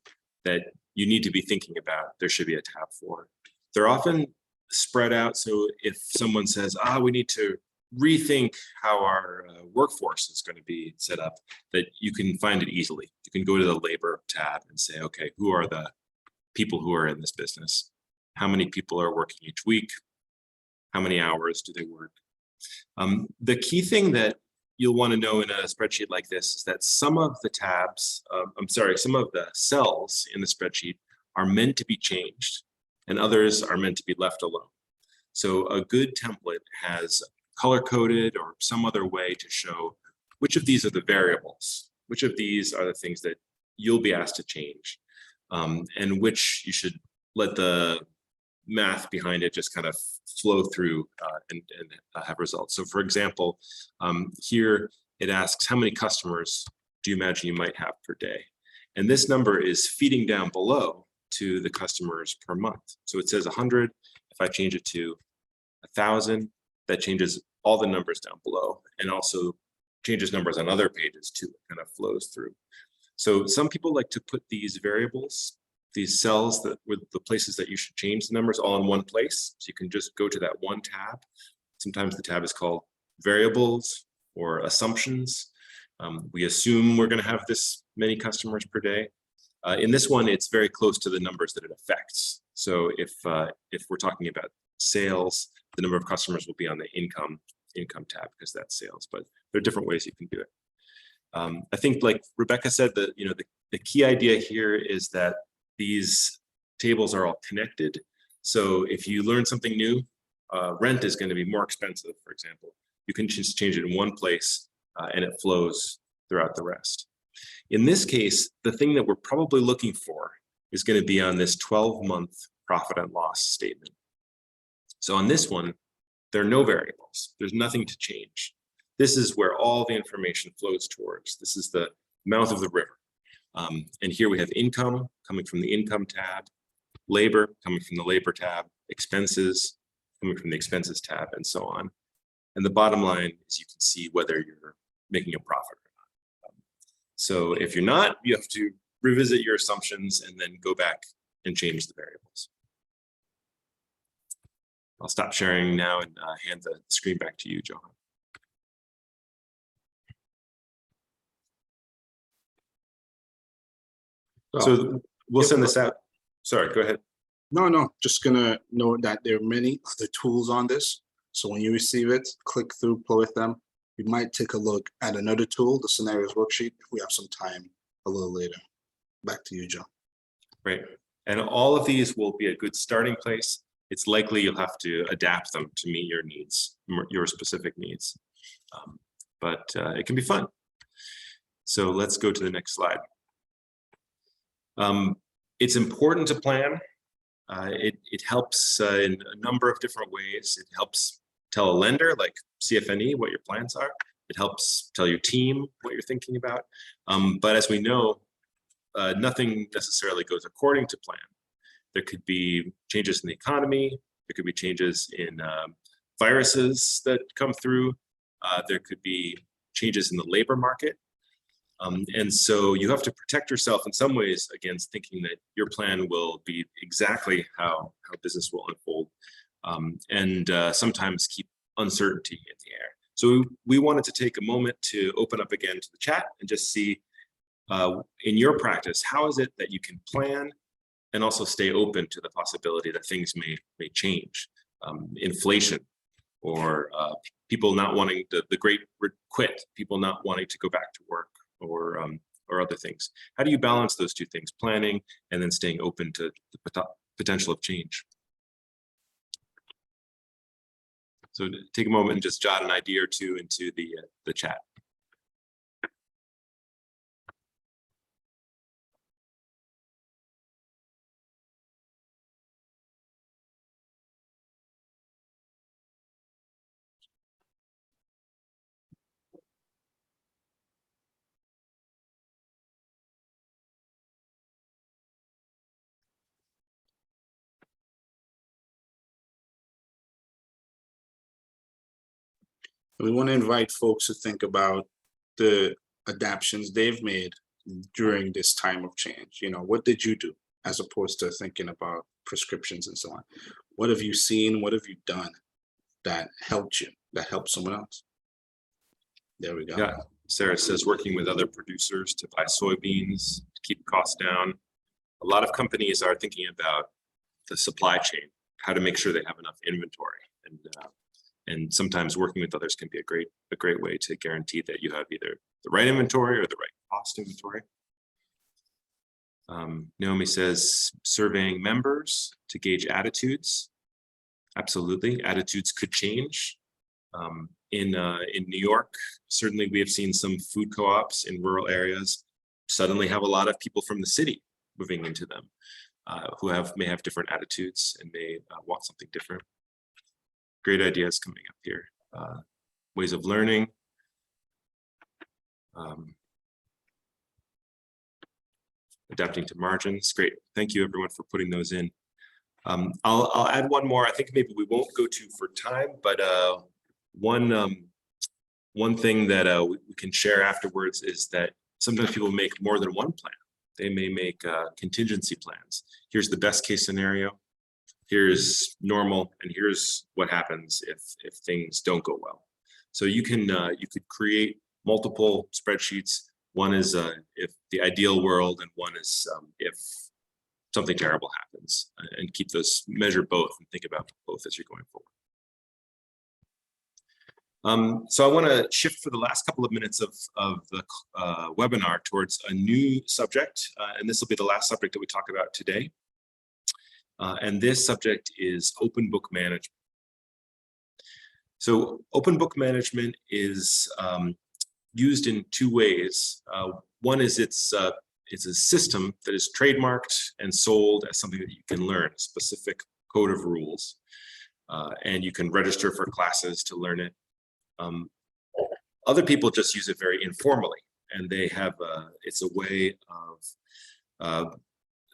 that you need to be thinking about, there should be a tab for. They're often spread out. So if someone says, we need to rethink how our workforce is going to be set up, that you can find it easily. You can go to the labor tab and say, okay, who are the people who are in this business? How many people are working each week? How many hours do they work? The key thing that you'll want to know in a spreadsheet like this is that some of the tabs, some of the cells in the spreadsheet are meant to be changed and others are meant to be left alone. So a good template has color-coded or some other way to show which of these are the variables, which of these are the things that you'll be asked to change, and which you should let the math behind it just kind of flow through and have results. So for example, here it asks, how many customers do you imagine you might have per day? And this number is feeding down below to the customers per month. So it says 100. If I change it to 1,000, that changes all the numbers down below and also changes numbers on other pages too. It kind of flows through. So some people like to put these variables, these cells that with the places that you should change the numbers all in one place. So you can just go to that one tab. Sometimes the tab is called variables or assumptions. We assume we're going to have this many customers per day. In this one, it's very close to the numbers that it affects. So if we're talking about sales, the number of customers will be on the income tab because that's sales, but there are different ways you can do it. I think like Rebecca said, that the key idea here is that these tables are all connected. So if you learn something new, rent is going to be more expensive, for example. You can just change it in one place and it flows throughout the rest. In this case, the thing that we're probably looking for is going to be on this 12-month profit and loss statement. So on this one, there are no variables. There's nothing to change. This is where all the information flows towards. This is the mouth of the river. And here we have income coming from the income tab, labor coming from the labor tab, expenses coming from the expenses tab, and so on. And the bottom line is you can see whether you're making a profit or not. So if you're not, you have to revisit your assumptions and then go back and change the variables. I'll stop sharing now and hand the screen back to you, Johan. So we'll yeah, send this out. Sorry, go ahead. No, just gonna note that there are many other tools on this. So when you receive it, click through, play with them. We might take a look at another tool, the scenarios worksheet, if we have some time a little later. Back to you, Joe. Right. And all of these will be a good starting place. It's likely you'll have to adapt them to meet your needs, your specific needs. But it can be fun. So let's go to the next slide. It's important to plan. It helps in a number of different ways. It helps tell a lender like CFNE what your plans are. It helps tell your team what you're thinking about. But as we know, nothing necessarily goes according to plan. There could be changes in the economy. There could be changes in viruses that come through. There could be changes in the labor market. And so you have to protect yourself in some ways against thinking that your plan will be exactly how business will unfold, and sometimes keep uncertainty in the air. So we wanted to take a moment to open up again to the chat and just see in your practice, how is it that you can plan and also stay open to the possibility that things may change, inflation, or people not wanting the great quit, people not wanting to go back to work, or other things. How do you balance those two things, planning and then staying open to the potential of change? So take a moment and just jot an idea or two into the chat. We want to invite folks to think about the adaptations they've made during this time of change. You know, what did you do as opposed to thinking about prescriptions and so on? What have you seen? What have you done that helped you, that helped someone else? There we go. Yeah, Sarah says working with other producers to buy soybeans to keep costs down. A lot of companies are thinking about the supply chain, how to make sure they have enough inventory, and sometimes working with others can be a great way to guarantee that you have either the right inventory or the right cost inventory. Naomi says surveying members to gauge attitudes. Absolutely, attitudes could change. In New York, certainly we have seen some food co-ops in rural areas suddenly have a lot of people from the city moving into them who may have different attitudes and may want something different. Great ideas coming up here. Ways of learning. Adapting to margins. Great. Thank you everyone for putting those in. I'll add one more. I think maybe we won't go to for time, but one thing that we can share afterwards is that sometimes people make more than one plan. They may make contingency plans. Here's the best case scenario. Here's normal, and here's what happens if things don't go well. So you could create multiple spreadsheets. One is if the ideal world, and one is if something terrible happens, and keep those, measure both and think about both as you're going forward. So I want to shift for the last couple of minutes of the webinar towards a new subject, and this will be the last subject that we talk about today. And this subject is open book management. So open book management is used in two ways. One is it's a system that is trademarked and sold as something that you can learn, a specific code of rules, and you can register for classes to learn it. Other people just use it very informally, and they have it's a way of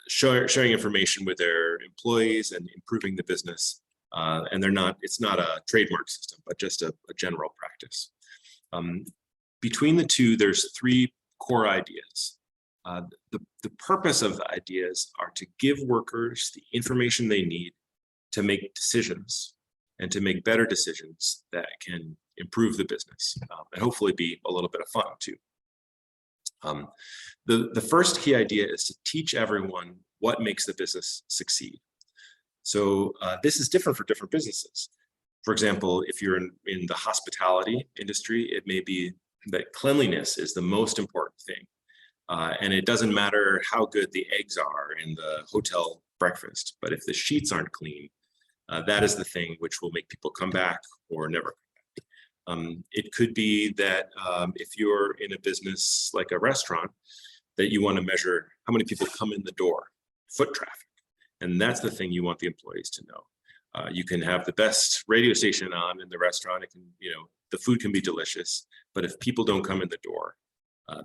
sharing information with their employees and improving the business. And it's not a trademark system, but just a general practice. Between the two, there's three core ideas. The purpose of the ideas are to give workers the information they need to make decisions, and to make better decisions that can improve the business, and hopefully be a little bit of fun too. The first key idea is to teach everyone what makes the business succeed. So this is different for different businesses. For example, if you're in the hospitality industry, it may be that cleanliness is the most important thing. And it doesn't matter how good the eggs are in the hotel breakfast, but if the sheets aren't clean, that is the thing which will make people come back or never come back. It could be that if you're in a business like a restaurant, that you want to measure how many people come in the door, foot traffic. And that's the thing you want the employees to know. You can have the best radio station on in the restaurant. It can, the food can be delicious, but if people don't come in the door,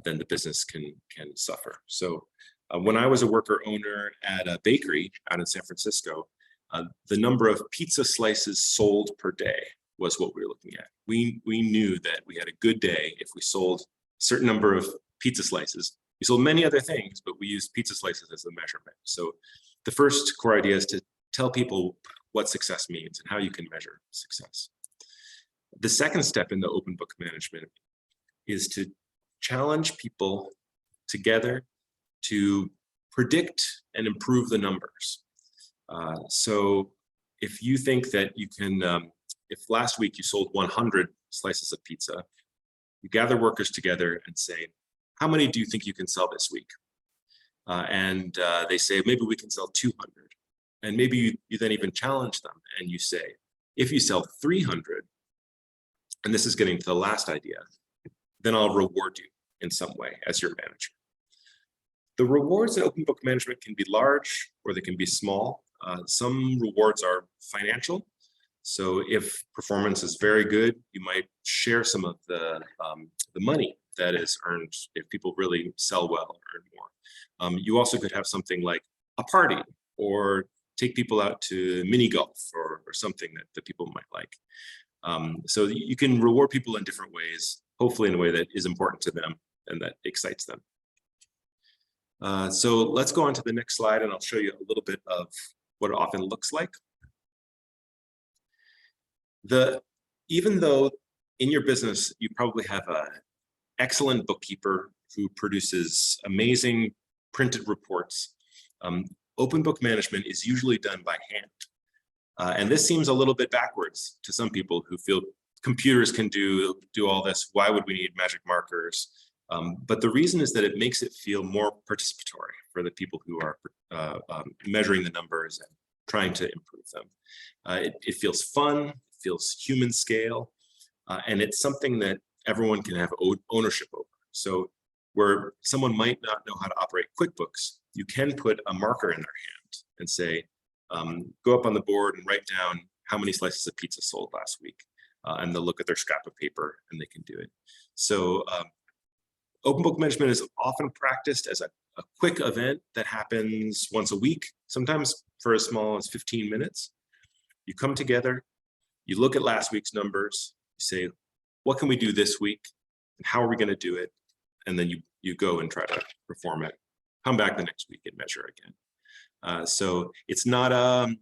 then the business can suffer. So when I was a worker owner at a bakery out in San Francisco, the number of pizza slices sold per day was what we were looking at. We knew that we had a good day if we sold a certain number of pizza slices. We sold many other things, but we used pizza slices as the measurement. So the first core idea is to tell people what success means and how you can measure success. The second step in the open book management is to challenge people together to predict and improve the numbers. So if you think that you can, if last week you sold 100 slices of pizza, you gather workers together and say, how many do you think you can sell this week? And they say, maybe we can sell 200. And maybe you then even challenge them and you say, if you sell 300, and this is getting to the last idea, then I'll reward you in some way as your manager. The rewards in open book management can be large or they can be small. Some rewards are financial. So if performance is very good, you might share some of the money that is earned if people really sell well or earn more. You also could have something like a party or take people out to mini golf or something that people might like. So you can reward people in different ways, hopefully in a way that is important to them and that excites them. So let's go on to the next slide and I'll show you a little bit of what it often looks like. Even though in your business, you probably have an excellent bookkeeper who produces amazing printed reports, open book management is usually done by hand. And this seems a little bit backwards to some people who feel computers can do all this. Why would we need magic markers? But the reason is that it makes it feel more participatory for the people who are measuring the numbers and trying to improve them. It feels fun, it feels human scale, and it's something that everyone can have ownership over. So where someone might not know how to operate QuickBooks, you can put a marker in their hand and say, go up on the board and write down how many slices of pizza sold last week. And they'll look at their scrap of paper and they can do it. So open book management is often practiced as a quick event that happens once a week, sometimes for as small as 15 minutes. You come together, you look at last week's numbers, you say, what can we do this week? And how are we going to do it? And then you go and try to perform it. Come back the next week and measure again. So it's not a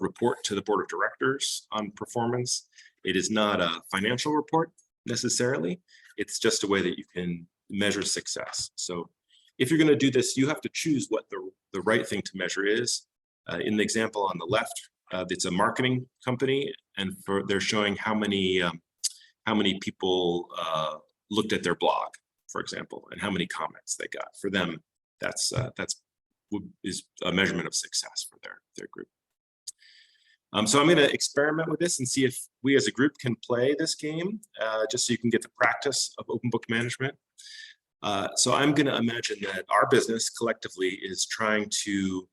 report to the board of directors on performance. It is not a financial report necessarily. It's just a way that you can measure success. So if you're going to do this, you have to choose what the right thing to measure is. In the example on the left, it's a marketing company, and they're showing how many people looked at their blog, for example, and how many comments they got. For them, that's is a measurement of success for their group. So I'm going to experiment with this and see if we as a group can play this game, just so you can get the practice of open book management. So I'm going to imagine that our business collectively is trying to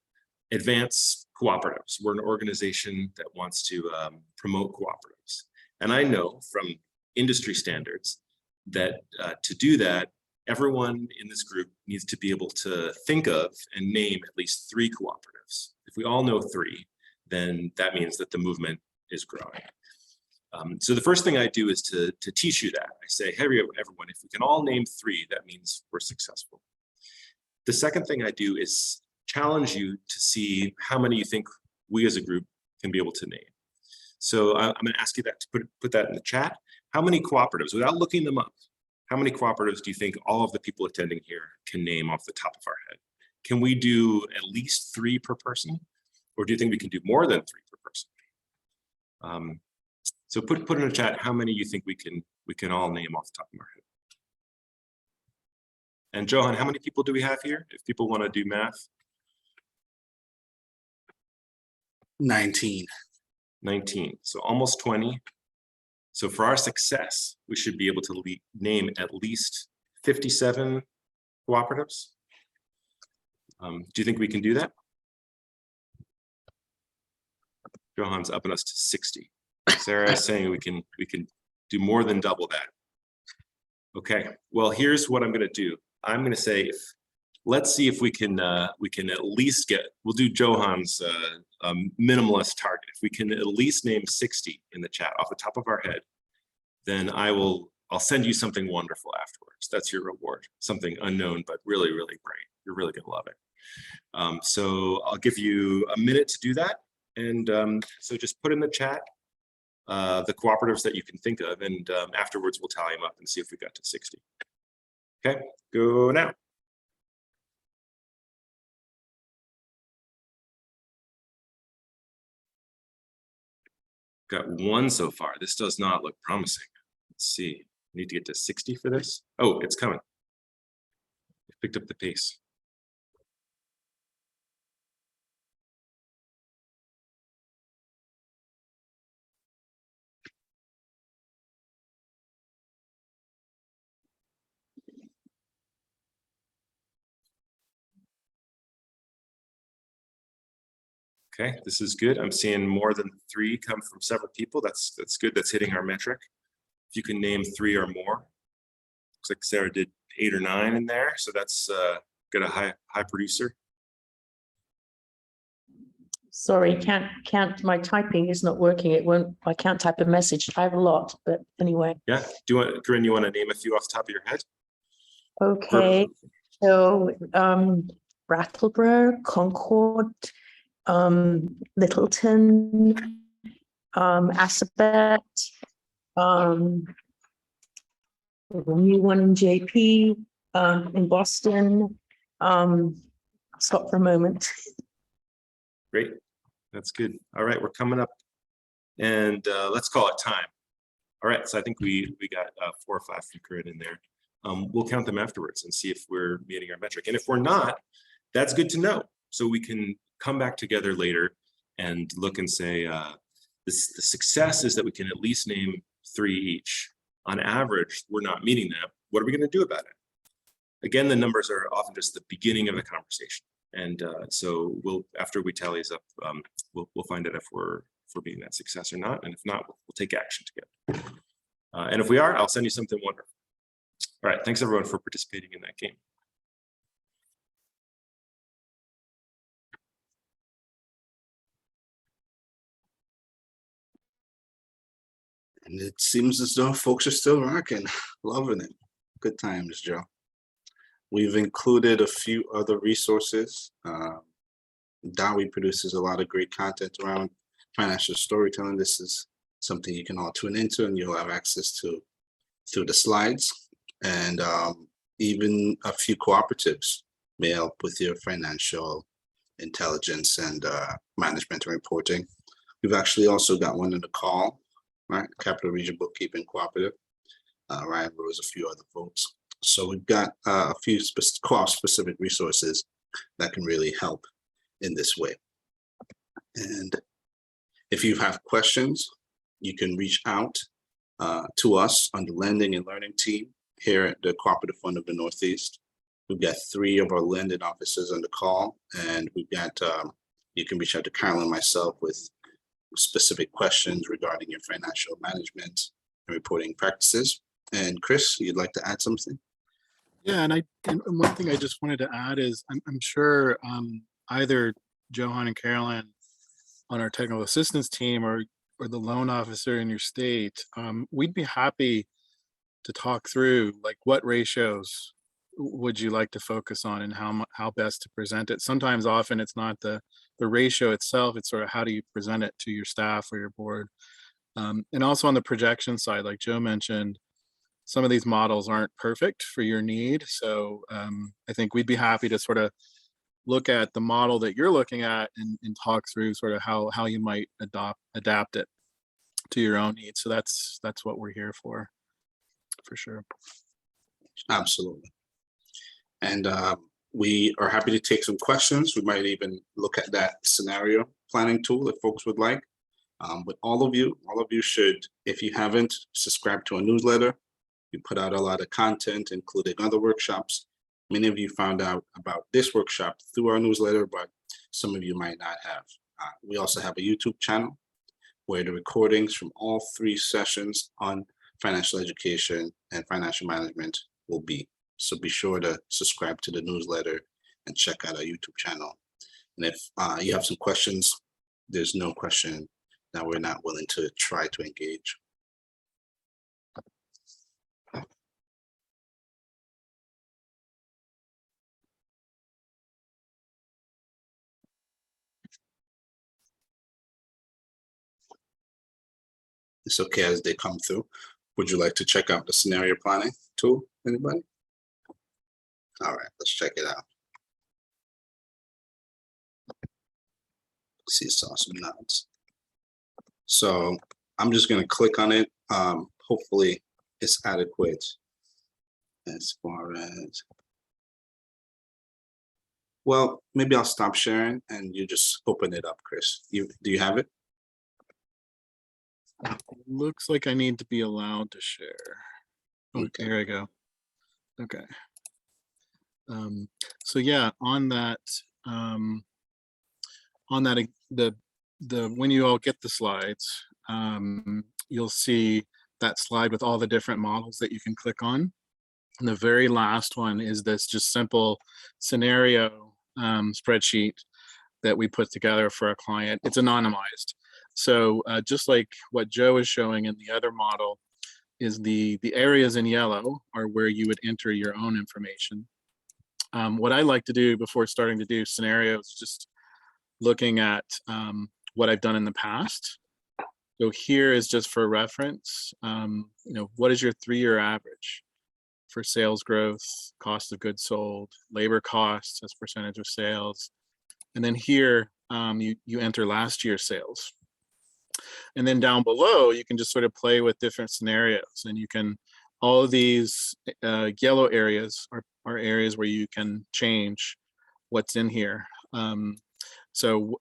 advance cooperatives. We're an organization that wants to promote cooperatives. And I know from industry standards that to do that, everyone in this group needs to be able to think of and name at least 3 cooperatives. If we all know 3, then that means that the movement is growing. So the first thing I do is to teach you that. I say, hey, everyone, if we can all name 3, that means we're successful. The second thing I do is challenge you to see how many you think we as a group can be able to name. So I'm going to ask you that to put that in the chat. How many cooperatives, without looking them up, how many cooperatives do you think all of the people attending here can name off the top of our head? Can we do at least 3 per person? Or do you think we can do more than 3 per person? So put in the chat how many you think we can all name off the top of our head. And Johan, how many people do we have here? If people want to do math. 19. 19, so almost 20. So for our success, we should be able to name at least 57 cooperatives. Do you think we can do that? Johan's upping us to 60. Sarah is saying we can do more than double that. Okay, well, here's what I'm going to do. I'm going to say, let's see if we can at least we'll do Johan's minimalist target. If we can at least name 60 in the chat off the top of our head, then I'll send you something wonderful afterwards. That's your reward, something unknown, but really, really great. You're really going to love it. So I'll give you a minute to do that. And so just put in the chat the cooperatives that you can think of, and afterwards we'll tally them up and see if we got to 60. Okay, go now. Got 1 so far. This does not look promising. Let's see. We need to get to 60 for this. Oh, it's coming. It picked up the pace. Okay, this is good. I'm seeing more than 3 come from several people. That's good. That's hitting our metric. If you can name 3 or more. Looks like Sarah did 8 or 9 in there, so that's got a high producer. Sorry, my typing is not working. I can't type a message. I have a lot, but anyway. Yeah. Do you want, Corinne, you want to name a few off the top of your head? Okay. So Brattleboro, Concord, Littleton, Assabet, the new one in JP, in Boston. Stop for a moment. Great, that's good. All right, we're coming up, and let's call it time. All right, so I think we got 4 or 5 from Corinne in there. We'll count them afterwards and see if we're meeting our metric. And if we're not, that's good to know. So we can come back together later and look and say, the success is that we can at least name 3 each. On average, we're not meeting that. What are we going to do about it? Again, the numbers are often just the beginning of the conversation. And so after we tally these up, we'll find out if we're being that success or not. And if not, we'll take action together. And if we are, I'll send you something wonderful. All right, thanks everyone for participating in that game. And it seems as though folks are still rocking, loving it. Good times, Joe. We've included a few other resources. Dawi produces a lot of great content around financial storytelling. This is something you can all tune into and you'll have access to through the slides. And even a few cooperatives may help with your financial intelligence and management and reporting. We've actually also got one in the call, right? Capital Region Bookkeeping Cooperative. Ryan Rose, a few other folks. So we've got a few specific resources that can really help in this way. And if you have questions, you can reach out to us on the lending and learning team here at the Cooperative Fund of the Northeast. We've got 3 of our lending officers on the call, and we've got, you can reach out to Carol and myself with specific questions regarding your financial management and reporting practices. And Chris, you'd like to add something? Yeah, and one thing I just wanted to add is I'm sure either Johan and Carolyn on our technical assistance team or the loan officer in your state, we'd be happy to talk through like what ratios would you like to focus on and how best to present it. Sometimes often it's not the ratio itself, it's sort of how do you present it to your staff or your board. And also on the projection side, like Joe mentioned, some of these models aren't perfect for your need. So I think we'd be happy to sort of look at the model that you're looking at and talk through sort of how you might adapt it to your own needs. So that's what we're here for sure. Absolutely. And we are happy to take some questions. We might even look at that scenario planning tool if folks would like. But all of you should, if you haven't, subscribe to a newsletter. We put out a lot of content, including other workshops. Many of you found out about this workshop through our newsletter, but some of you might not have. We also have a YouTube channel where the recordings from all 3 sessions on financial education and financial management will be. So be sure to subscribe to the newsletter and check out our YouTube channel. And if you have some questions, there's no question that we're not willing to try to engage. It's okay as they come through. Would you like to check out the scenario planning tool? Anybody? All right, let's check it out. See, saw some nods. So I'm just going to click on it. Hopefully it's adequate as far as, well, maybe I'll stop sharing and you just open it up, Chris. Do you have it? Looks like I need to be allowed to share. Oh, Okay. Here I go. Okay. So yeah, on that, when you all get the slides, you'll see that slide with all the different models that you can click on. And the very last one is this just simple scenario spreadsheet that we put together for a client. It's anonymized. So just like what Joe is showing in the other model, is the areas in yellow are where you would enter your own information. What I like to do before starting to do scenarios, just looking at what I've done in the past. So here is just for reference, what is your 3-year average for sales growth, cost of goods sold, labor costs as percentage of sales. And then here you enter last year's sales. And then down below, you can just sort of play with different scenarios, and you can, all of these yellow areas are areas where you can change what's in here. So,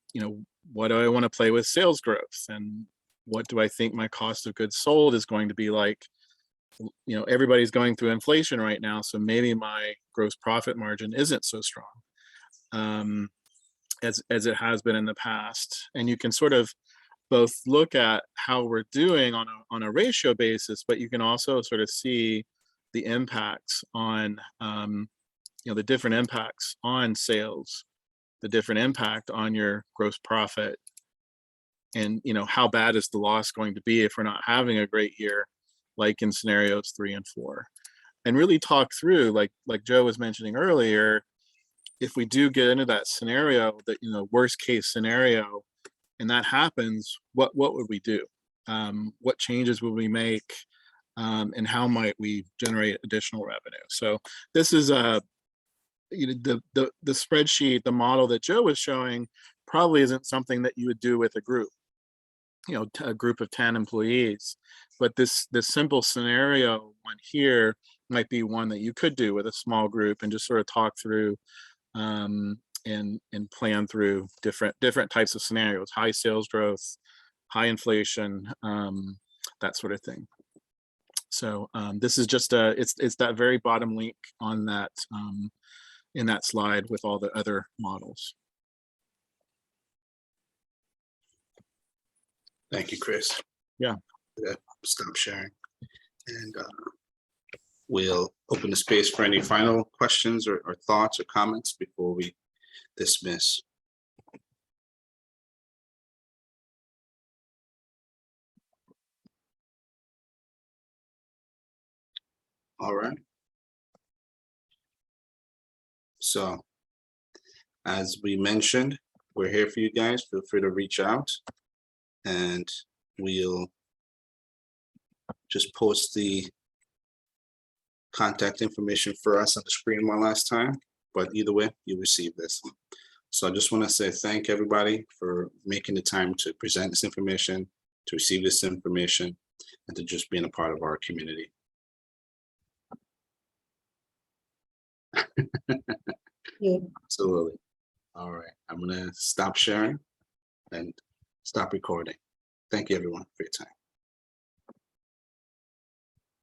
what do I want to play with sales growth, and what do I think my cost of goods sold is going to be like? Everybody's going through inflation right now, so maybe my gross profit margin isn't so strong as it has been in the past. And you can sort of both look at how we're doing on a ratio basis, but you can also sort of see the impacts on, the different impacts on sales, the different impact on your gross profit, and how bad is the loss going to be if we're not having a great year, like in scenarios 3 and 4, and really talk through, like Joe was mentioning earlier, if we do get into that scenario, that worst case scenario, and that happens, what would we do? What changes would we make? And how might we generate additional revenue? So this is the spreadsheet, the model that Joe was showing probably isn't something that you would do with a group, a group of 10 employees. But this simple scenario one here might be one that you could do with a small group and just sort of talk through and plan through different types of scenarios, high sales growth, high inflation, that sort of thing. So this is just it's that very bottom link on that in that slide with all the other models. Thank you, Chris. Yeah. Stop sharing. And we'll open the space for any final questions or thoughts or comments before we dismiss. All right. So, as we mentioned, we're here for you guys. Feel free to reach out, and we'll just post the contact information for us on the screen one last time, but either way, you receive this. So I just want to say thank everybody for making the time to present this information, to receive this information, and to just being a part of our community. Yeah. Absolutely. All right, I'm gonna stop sharing and stop recording. Thank you, everyone, for your time.